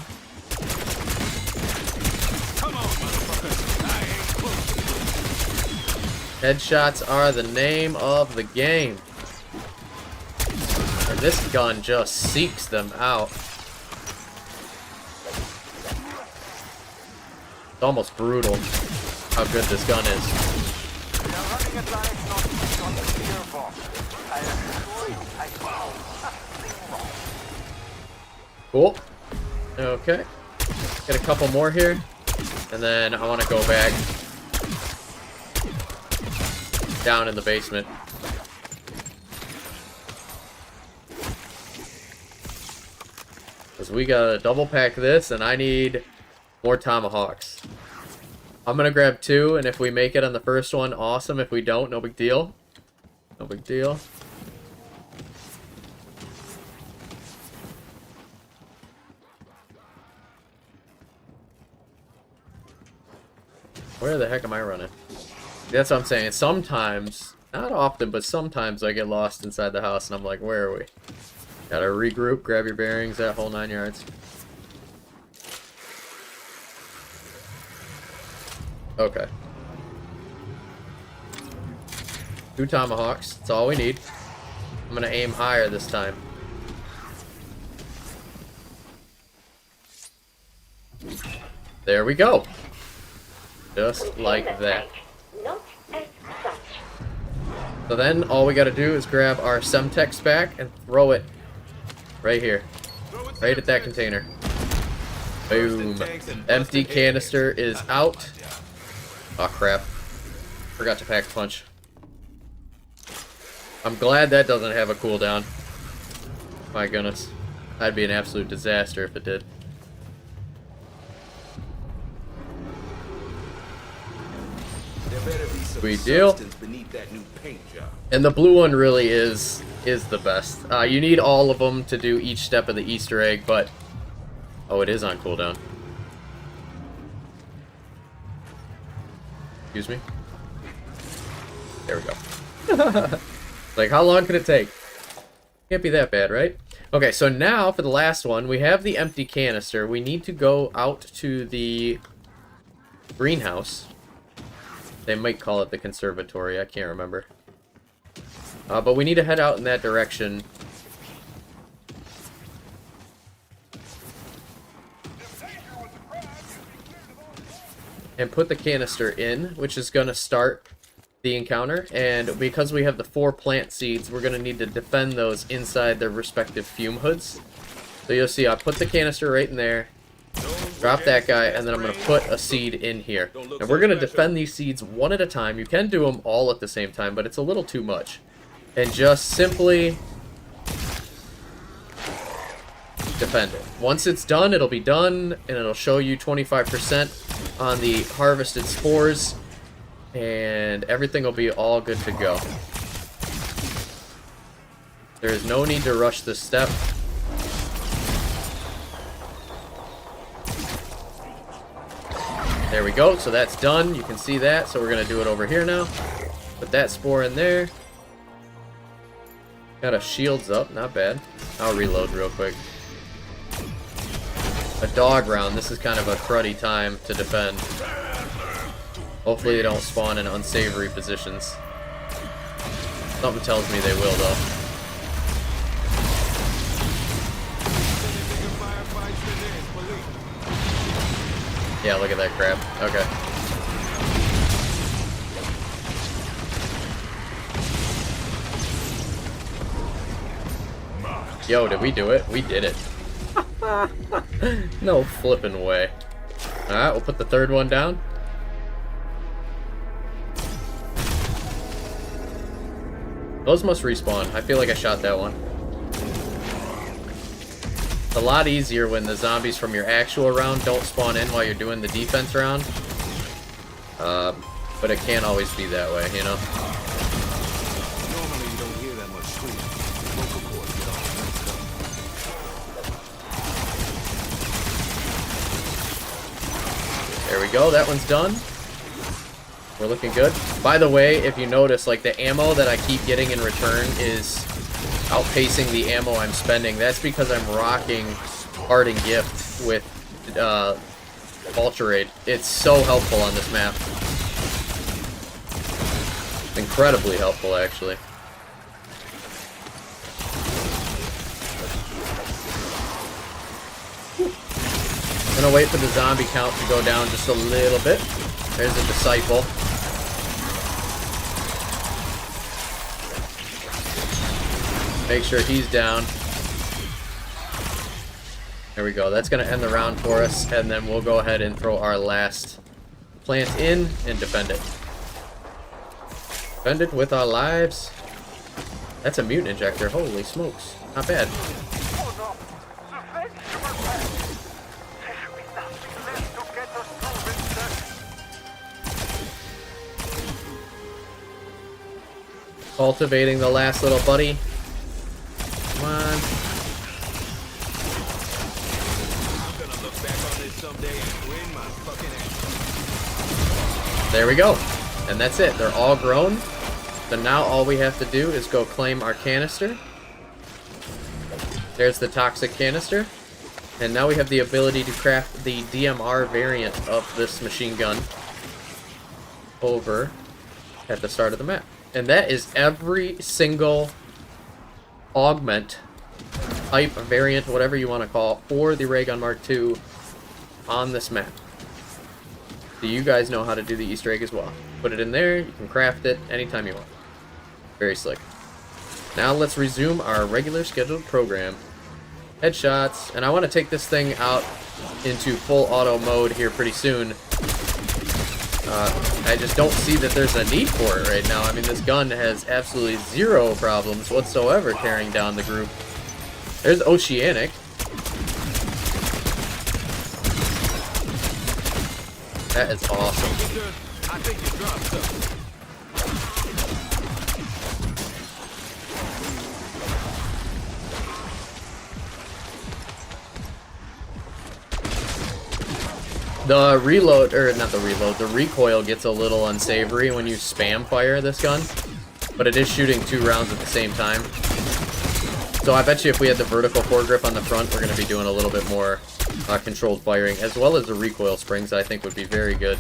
Headshots are the name of the game. And this gun just seeks them out. It's almost brutal how good this gun is. We are running at life not on the gearbox. I assure you, I found nothing wrong. Cool. Okay. Get a couple more here. And then I want to go back down in the basement. Because we gotta double pack this, and I need more tomahawks. I'm gonna grab 2, and if we make it on the first one, awesome. If we don't, no big deal. No big deal. Where the heck am I running? That's what I'm saying. Sometimes, not often, but sometimes I get lost inside the house and I'm like, where are we? Gotta regroup, grab your bearings, that whole 9 yards. Okay. 2 tomahawks, that's all we need. I'm gonna aim higher this time. There we go. Just like that. Not as such. So then all we gotta do is grab our Semtex back and throw it right here. Right at that container. Boom. Empty canister is out. Oh crap. Forgot to pack punch. I'm glad that doesn't have a cooldown. My goodness. That'd be an absolute disaster if it did. Sweet deal. And the blue one really is the best. You need all of them to do each step of the Easter egg, but... Oh, it is on cooldown. Excuse me? There we go. Like, how long could it take? Can't be that bad, right? Okay, so now for the last one, we have the empty canister. We need to go out to the greenhouse. They might call it the conservatory, I can't remember. But we need to head out in that direction. And put the canister in, which is going to start the encounter. And because we have the 4 plant seeds, we're going to need to defend those inside their respective fume hoods. So you'll see I put the canister right in there, drop that guy, and then I'm going to put a seed in here. And we're going to defend these seeds one at a time. You can do them all at the same time, but it's a little too much. And just simply defend it. Once it's done, it'll be done, and it'll show you 25% on the harvested spores, and everything will be all good to go. There is no need to rush this step. There we go, so that's done. You can see that, so we're going to do it over here now. Put that spore in there. Got a shields up, not bad. I'll reload real quick. A dog round, this is kind of a cruddy time to defend. Hopefully they don't spawn in unsavory positions. Something tells me they will, though. Yeah, look at that crap. Okay. Yo, did we do it? We did it. No flipping way. Alright, we'll put the third one down. Those must respawn. I feel like I shot that one. It's a lot easier when the zombies from your actual round don't spawn in while you're doing the defense round. But it can't always be that way, you know? Normally you don't hear that much screaming. Vocal cords get all messed up. There we go, that one's done. We're looking good. By the way, if you notice, like, the ammo that I keep getting in return is outpacing the ammo I'm spending. That's because I'm rocking Parting Gift with Vulture Raid. It's so helpful on this map. Incredibly helpful, actually. I'm gonna wait for the zombie count to go down just a little bit. There's a disciple. Make sure he's down. There we go. That's going to end the round for us, and then we'll go ahead and throw our last plant in and defend it. Defend it with our lives. That's a mutant injector. Holy smokes. Not bad. Cultivating the last little buddy. Come on. I'm gonna look back on this someday and win my fucking ass. There we go. And that's it. They're all grown. So now all we have to do is go claim our canister. There's the toxic canister. And now we have the ability to craft the DMR variant of this machine gun over at the start of the map. And that is every single augment, type, variant, whatever you want to call it, for the Ray Gun Mark II on this map. So you guys know how to do the Easter egg as well. Put it in there, you can craft it anytime you want. Very slick. Now let's resume our regular scheduled program. Headshots, and I want to take this thing out into full auto mode here pretty soon. I just don't see that there's a need for it right now. I mean, this gun has absolutely zero problems whatsoever carrying down the group. There's Oceanic. That is awesome. I think you dropped something. The reload, or not the reload, the recoil gets a little unsavory when you spam fire this gun, but it is shooting 2 rounds at the same time. So I bet you if we had the vertical foregrip on the front, we're going to be doing a little bit more controlled firing, as well as the recoil springs, I think would be very good.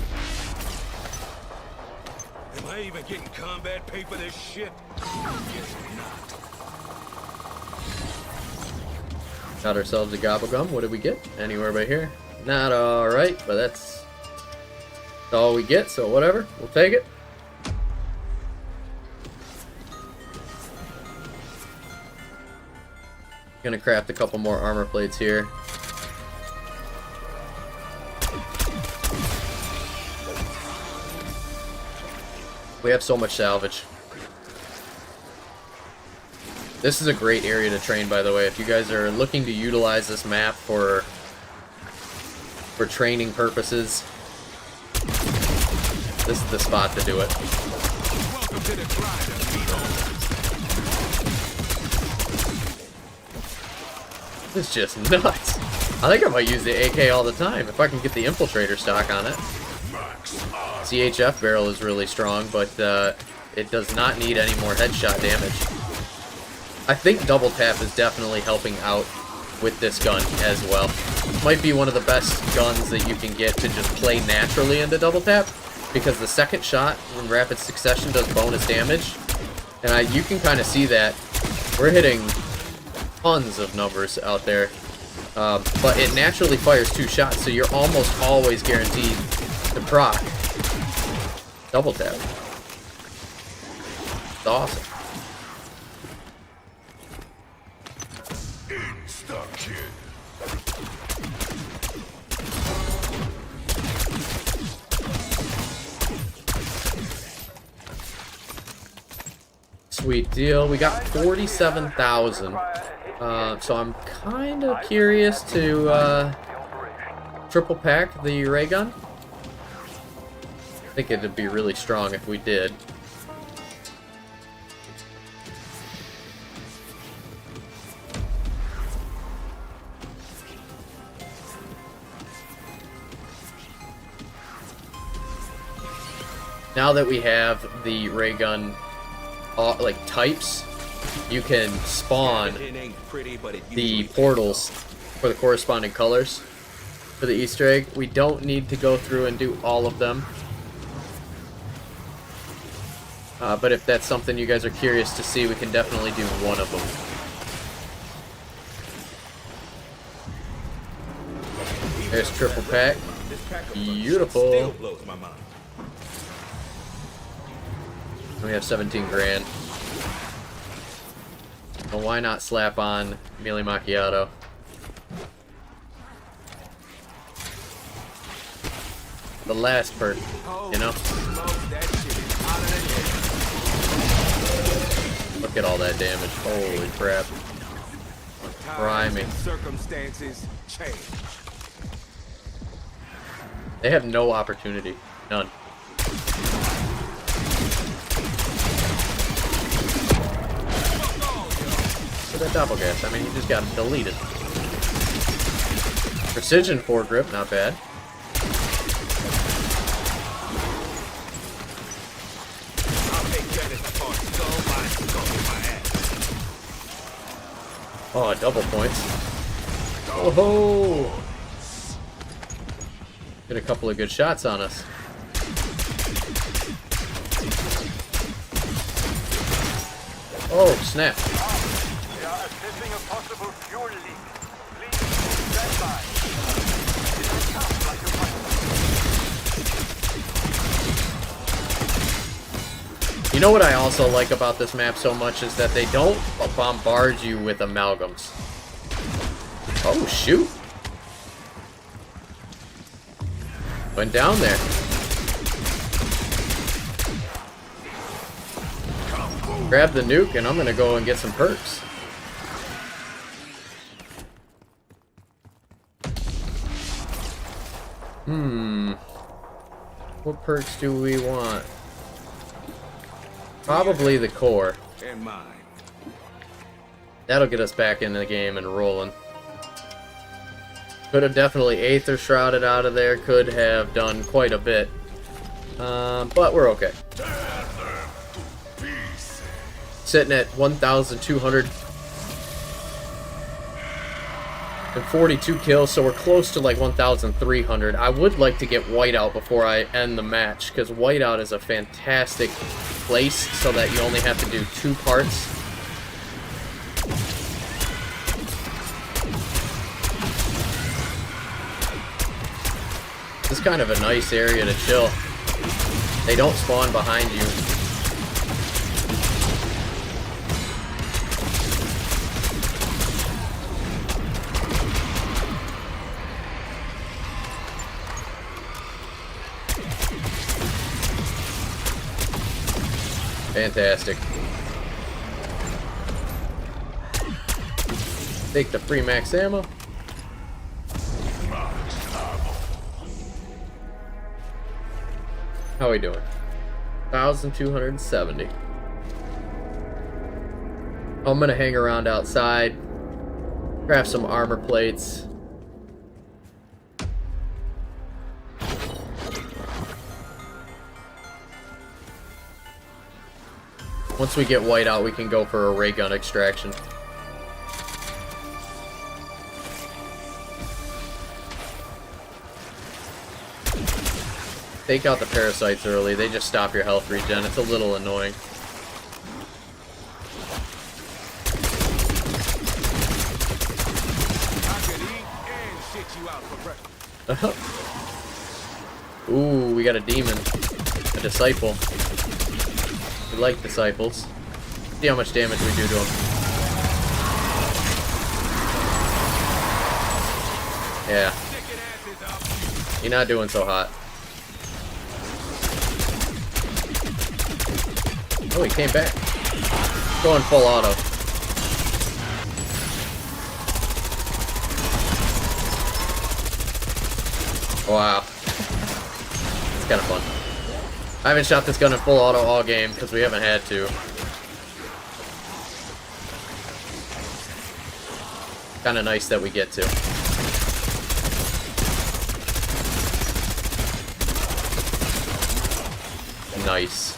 Am I even getting combat pay for this shit? Yes, not. Got ourselves a gobble gum. What did we get? Anywhere by here? Not alright, but that's all we get, so whatever. We'll take it. Gonna craft a couple more armor plates here. We have so much salvage. This is a great area to train, by the way. If you guys are looking to utilize this map for training purposes, this is the spot to do it. Welcome to the grind, amigo. This is just nuts. I think I might use the AK all the time if I can get the infiltrator stock on it. CHF barrel is really strong, but it does not need any more headshot damage. I think double tap is definitely helping out with this gun as well. Might be one of the best guns that you can get to just play naturally into double tap, because the second shot in rapid succession does bonus damage, and you can kind of see that. We're hitting tons of numbers out there, but it naturally fires 2 shots, so you're almost always guaranteed to proc double tap. It's awesome. Sweet deal. We got 47,000. So I'm kind of curious to triple pack the ray gun. I think it'd be really strong if we did. Now that we have the ray gun like types, you can spawn the portals for the corresponding colors for the Easter egg. We don't need to go through and do all of them, but if that's something you guys are curious to see, we can definitely do one of them. There's triple pack. Beautiful. We have 17 grand. Well, why not slap on Mealy Macchiato? The last perk, you know? Look at all that damage. Holy crap. Grimy. Circumstances change. They have no opportunity. None. That doppelgash. I mean, you just got deleted. Precision foregrip, not bad. Oh, double points. Oh, get a couple of good shots on us. Oh, snap. You know what I also like about this map so much is that they don't bombard you with amalgams. Oh, shoot. Went down there. Grab the nuke and I'm gonna go and get some perks. What perks do we want? Probably the core. And mine. That'll get us back in the game and rolling. Could have definitely Aether Shrouded out of there. Could have done quite a bit. But we're okay. Sitting at 1,200 and 42 kills, so we're close to like 1,300. I would like to get whiteout before I end the match, because whiteout is a fantastic place so that you only have to do 2 parts. This is kind of a nice area to chill. They don't spawn behind you. Fantastic. Take the free max ammo. How are we doing? 1,270. I'm gonna hang around outside, grab some armor plates. Once we get whiteout, we can go for a ray gun extraction. Take out the parasites early. They just stop your health regen. It's a little annoying. Ooh, we got a demon. A disciple. We like disciples. See how much damage we do to them. Yeah. You're not doing so hot. Oh, he came back. Going full auto. Wow. It's kind of fun. I haven't shot this gun in full auto all game because we haven't had to. Kind of nice that we get to. Nice.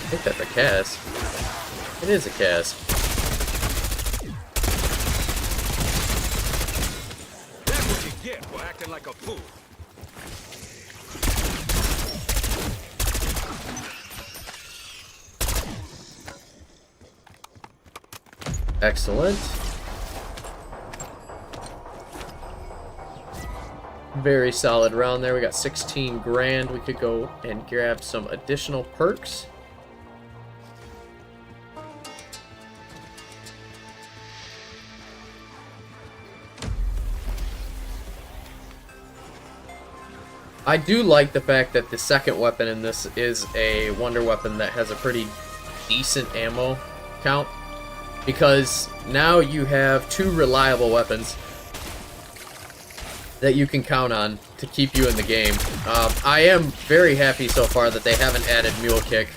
I think that's a cas. It is a cas. That's what you get for acting like a fool. Excellent. Very solid round there. We got 16 grand. We could go and grab some additional perks. I do like the fact that the second weapon in this is a wonder weapon that has a pretty decent ammo count, because now you have 2 reliable weapons that you can count on to keep you in the game. I am very happy so far that they haven't added Mule Kick,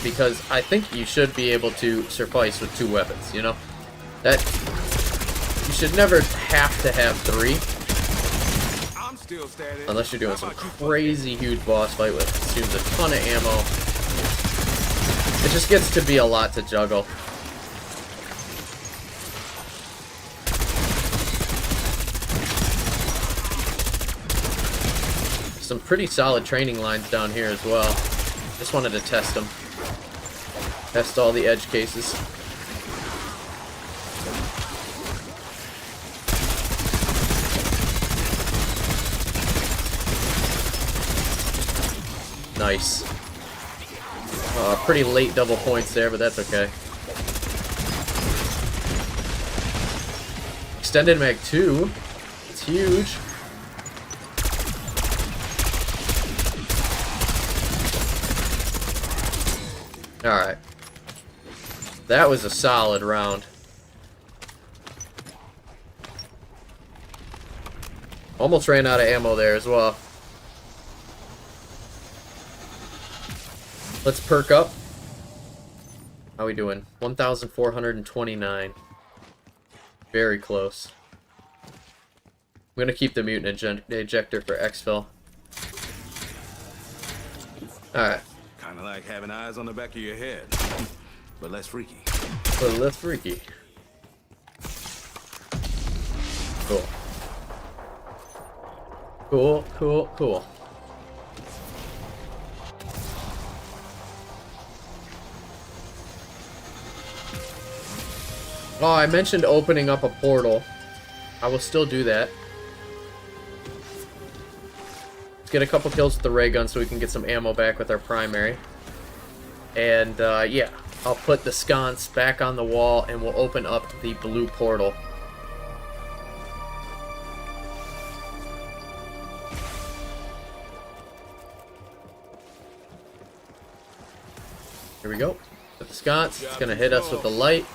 because I think you should be able to suffice with 2 weapons, you know? That you should never have to have 3. Unless you're doing some crazy huge boss fight with consumes a ton of ammo. It just gets to be a lot to juggle. Some pretty solid training lines down here as well. Just wanted to test them. Test all the edge cases. Nice. Pretty late double points there, but that's okay. Extended mag 2. It's huge. Alright. That was a solid round. Almost ran out of ammo there as well. Let's perk up. How we doing? 1,429. Very close. I'm gonna keep the mutant ejector for exfil. Alright. Kind of like having eyes on the back of your head, but less freaky. But less freaky. Cool. Cool, cool, cool. Oh, I mentioned opening up a portal. I will still do that. Let's get a couple kills with the ray gun so we can get some ammo back with our primary. And, yeah. I'll put the sconce back on the wall and we'll open up the blue portal. Here we go. With the sconce, it's gonna hit us with the light.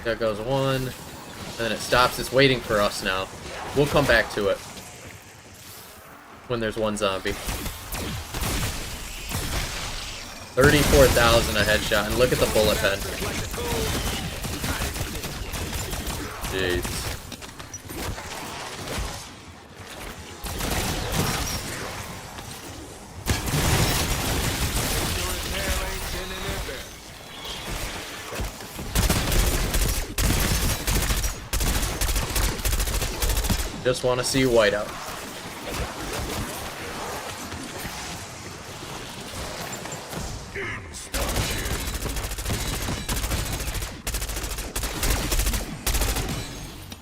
There goes one. And then it stops. It's waiting for us now. We'll come back to it when there's one zombie. 34,000 a headshot, and look at the bullet pen. Jeez. Just want to see whiteout.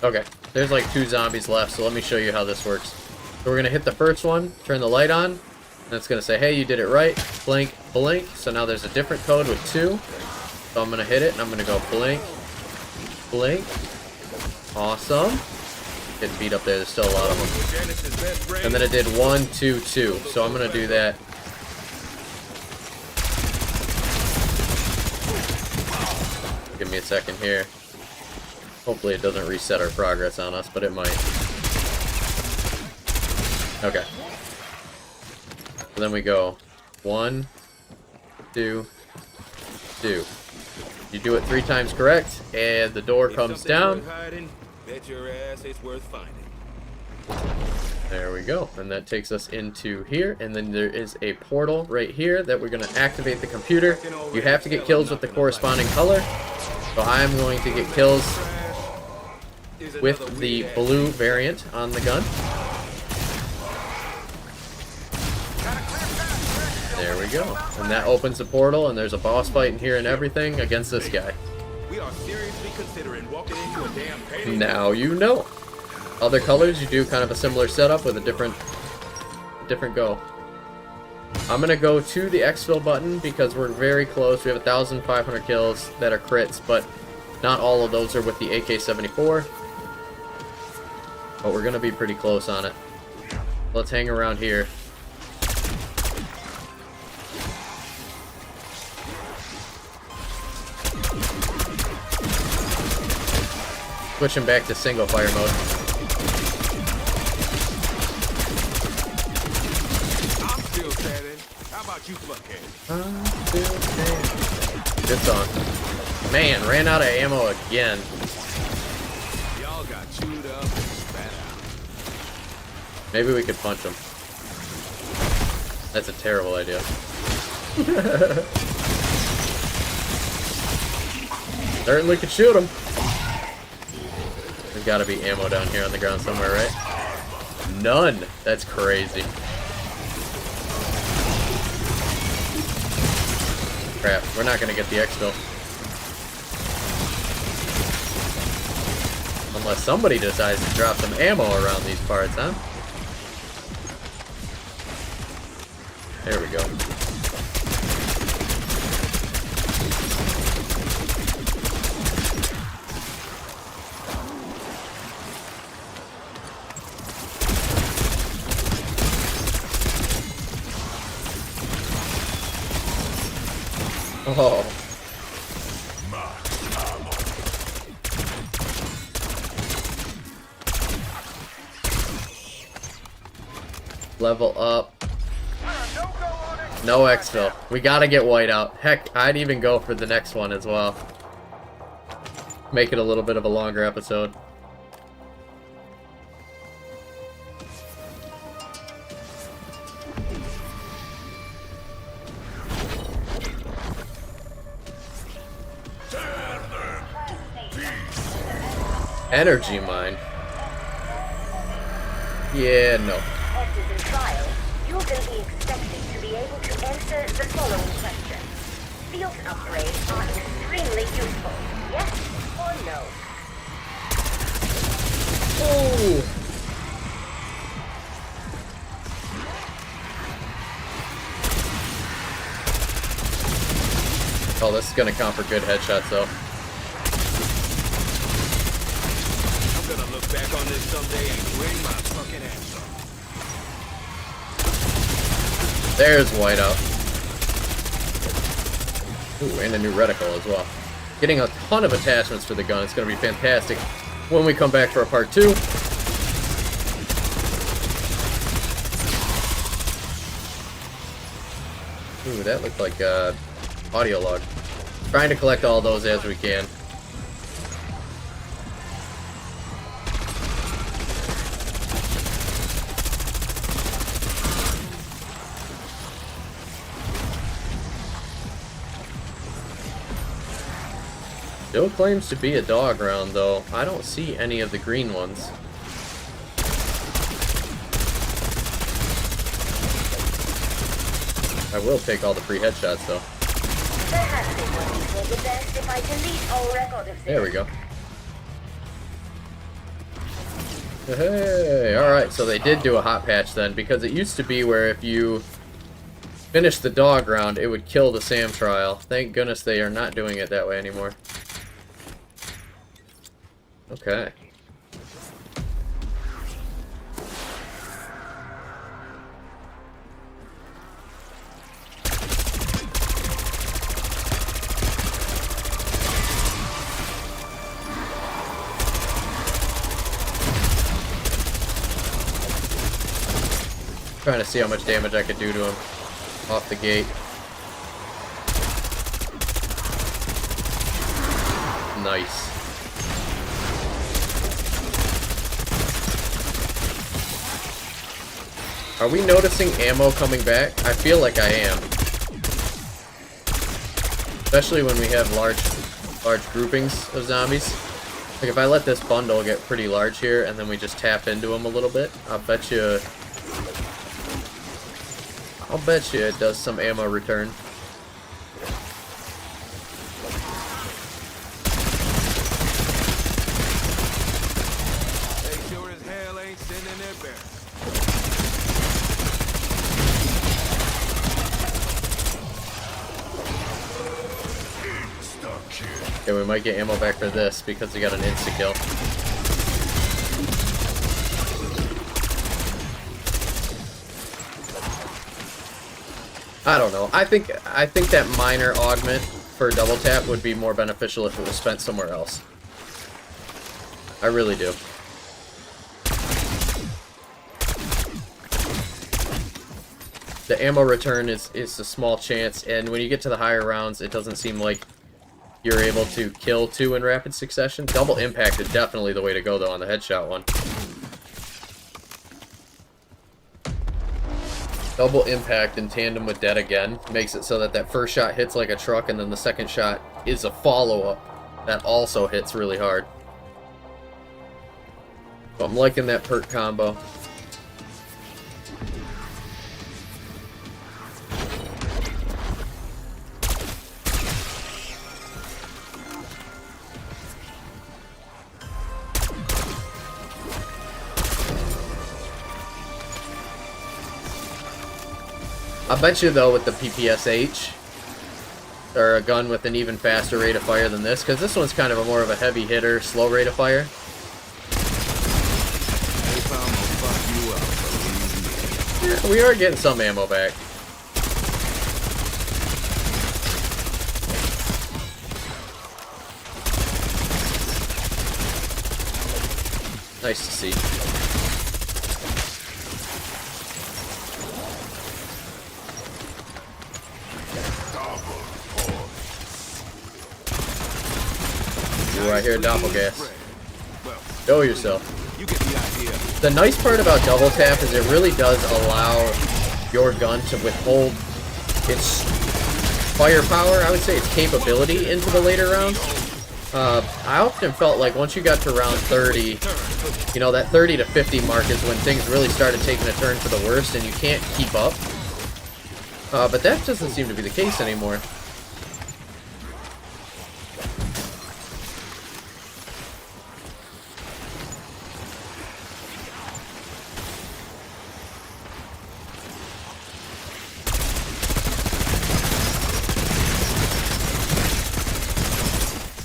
Okay, there's like 2 zombies left, so let me show you how this works. So we're gonna hit the first one, turn the light on, and it's gonna say, hey, you did it right, blink, blink. So now there's a different code with 2. So I'm gonna hit it, and I'm gonna go blink, blink. Awesome. Getting beat up there, there's still a lot of them. And then it did 1, 2, 2. So I'm gonna do that. Give me a second here. Hopefully it doesn't reset our progress on us, but it might. Okay. So then we go 1, 2, 2. You do it 3 times correct, and the door comes down. Bet your ass it's worth finding. There we go. And that takes us into here, and then there is a portal right here that we're going to activate the computer. You have to get kills with the corresponding color. So I'm going to get kills with the blue variant on the gun. There we go. And that opens the portal, and there's a boss fight in here and everything against this guy. We are seriously considering walking into a damn painting. Now you know. Other colors, you do kind of a similar setup with a different go. I'm gonna go to the exfil button because we're very close. We have 1,500 kills that are crits, but not all of those are with the AK-74. But we're gonna be pretty close on it. Let's hang around here. Switching back to single fire mode. I'm still standing. How about you, fuckhead? I'm still standing. Good song. Man, ran out of ammo again. Y'all got chewed up and spat out. Maybe we could punch him. That's a terrible idea. Certainly could shoot him. There's gotta be ammo down here on the ground somewhere, right? None! That's crazy. Crap, we're not gonna get the exfil. Unless somebody decides to drop some ammo around these parts, huh? There we go. Oh. Level up. No exfil. We gotta get white out. Heck, I'd even go for the next one as well. Make it a little bit of a longer episode. Energy mine. Yeah, no. After the trial, you will be expected to be able to answer the following questions. Field upgrades are extremely useful. Yes or no? Oh! Oh, this is gonna count for good headshots, though. I'm gonna look back on this someday and bring my fucking ass up. There's whiteout. Ooh, and a new reticle as well. Getting a ton of attachments for the gun. It's gonna be fantastic when we come back for a part 2. Ooh, that looked like audio log. Trying to collect all those as we can. Still claims to be a dog round, though. I don't see any of the green ones. I will take all the free headshots, though. Perhaps it would be for the best if I delete all record of this. There we go. Hey, alright, so they did do a hot patch then, because it used to be where if you finished the dog round, it would kill the SAM trial. Thank goodness they are not doing it that way anymore. Okay. Trying to see how much damage I could do to him off the gate. Nice. Are we noticing ammo coming back? I feel like I am. Especially when we have large groupings of zombies. Like if I let this bundle get pretty large here and then we just tap into them a little bit, I'll bet you it does some ammo return. They sure as hell ain't sending their barrels. Okay, we might get ammo back for this because we got an insta-kill. I don't know. I think that minor augment for double tap would be more beneficial if it was spent somewhere else. I really do. The ammo return is a small chance, and when you get to the higher rounds, it doesn't seem like you're able to kill 2 in rapid succession. Double impact is definitely the way to go, though, on the headshot one. Double impact in tandem with dead again makes it so that that first shot hits like a truck, and then the second shot is a follow-up that also hits really hard. So I'm liking that perk combo. I bet you, though, with the PPSH, or a gun with an even faster rate of fire than this, because this one's kind of a more of a heavy hitter, slow rate of fire. Yeah, we are getting some ammo back. Nice to see. Right here, doppelgas. Show yourself. You get the idea. The nice part about double tap is it really does allow your gun to withhold its firepower, I would say its capability, into the later rounds. I often felt like once you got to round 30, you know, that 30 to 50 mark is when things really started taking a turn for the worst and you can't keep up. But that doesn't seem to be the case anymore.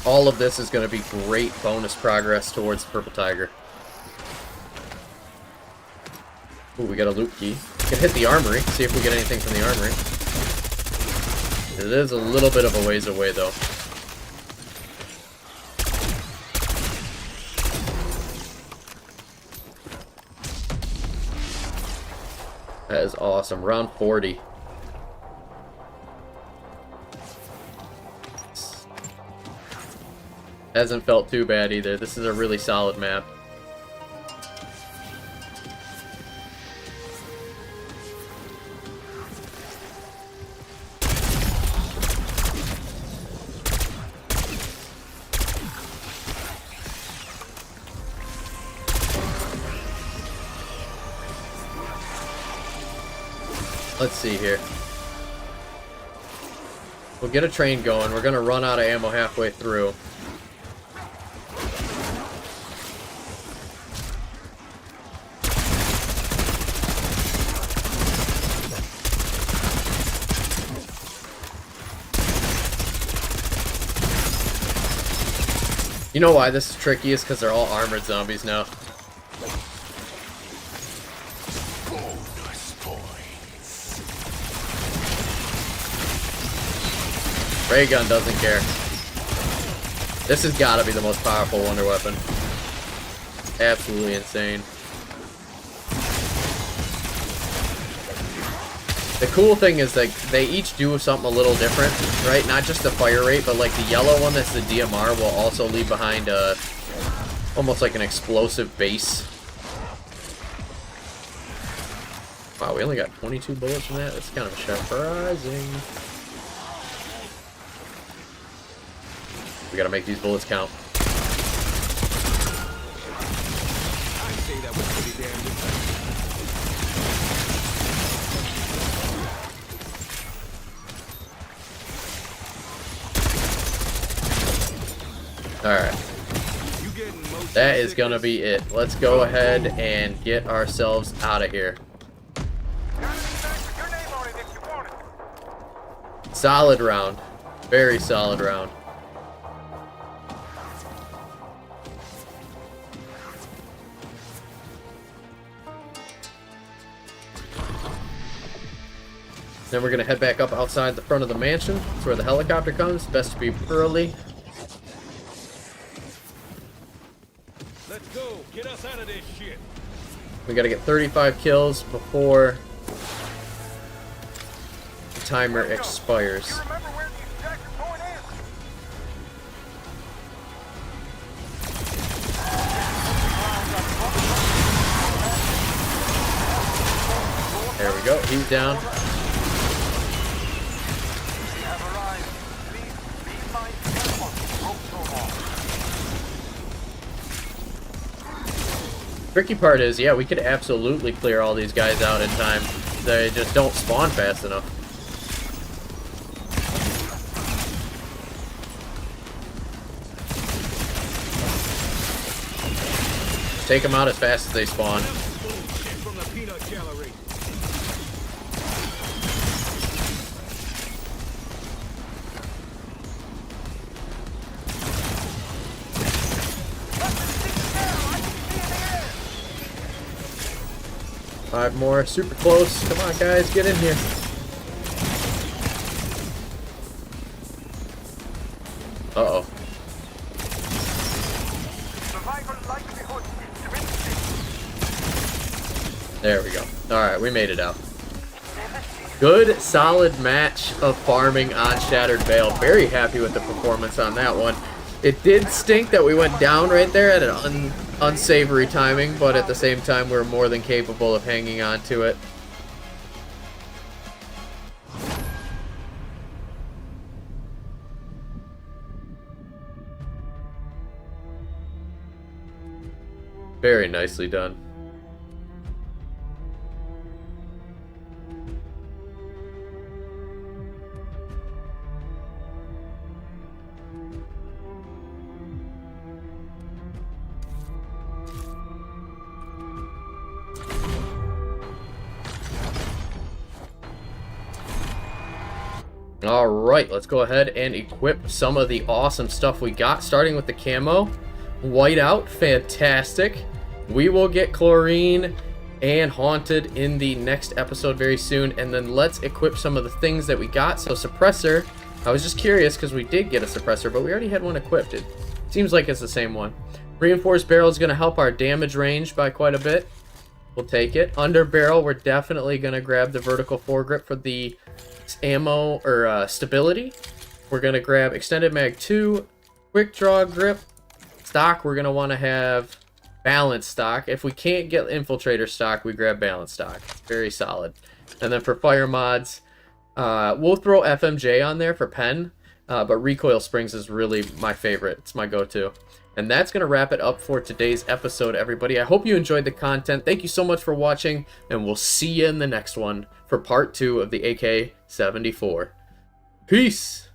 All of this is going to be great bonus progress towards the Purple Tiger. Ooh, we got a loot key. We can hit the armory, see if we get anything from the armory. It is a little bit of a ways away, though. That is awesome. Round 40. Hasn't felt too bad either. This is a really solid map. Let's see here. We'll get a train going. We're gonna run out of ammo halfway through. You know why this is tricky? Is because they're all armored zombies now. Ray gun doesn't care. This has got to be the most powerful wonder weapon. Absolutely insane. The cool thing is like they each do something a little different, right? Not just the fire rate, but like the yellow one that's the DMR will also leave behind a almost like an explosive base. Wow, we only got 22 bullets from that. That's kind of surprising. We gotta make these bullets count. I'd say that was pretty damn good. Alright. That is gonna be it. Let's go ahead and get ourselves out of here. Solid round. Very solid round. Then we're gonna head back up outside the front of the mansion. That's where the helicopter comes. Best to be early. Let's go. Get us out of this shit. We gotta get 35 kills before the timer expires. There we go. He's down. Tricky part is, yeah, we could absolutely clear all these guys out in time. They just don't spawn fast enough. Take them out as fast as they spawn. From the peanut gallery. 5 more, super close. Come on, guys, get in here. Uh-oh. There we go. Alright, we made it out. Good, solid match of farming on Shattered Veil. Very happy with the performance on that one. It did stink that we went down right there at an unsavory timing, but at the same time, we're more than capable of hanging on to it. Very nicely done. Alright, let's go ahead and equip some of the awesome stuff we got, starting with the camo. Whiteout, fantastic. We will get chlorine and haunted in the next episode very soon, and then let's equip some of the things that we got. So suppressor, I was just curious because we did get a suppressor, but we already had one equipped. It seems like it's the same one. Reinforced barrel is going to help our damage range by quite a bit. We'll take it. Under barrel, we're definitely going to grab the vertical foregrip for the ammo or stability. We're going to grab extended mag 2, quick draw grip. Stock, we're going to want to have balanced stock. If we can't get infiltrator stock, we grab balanced stock. Very solid. And then for fire mods, we'll throw FMJ on there for pen, but recoil springs is really my favorite. It's my go-to. And that's going to wrap it up for today's episode, everybody. I hope you enjoyed the content. Thank you so much for watching, and we'll see you in the next one for part 2 of the AK-74. Peace!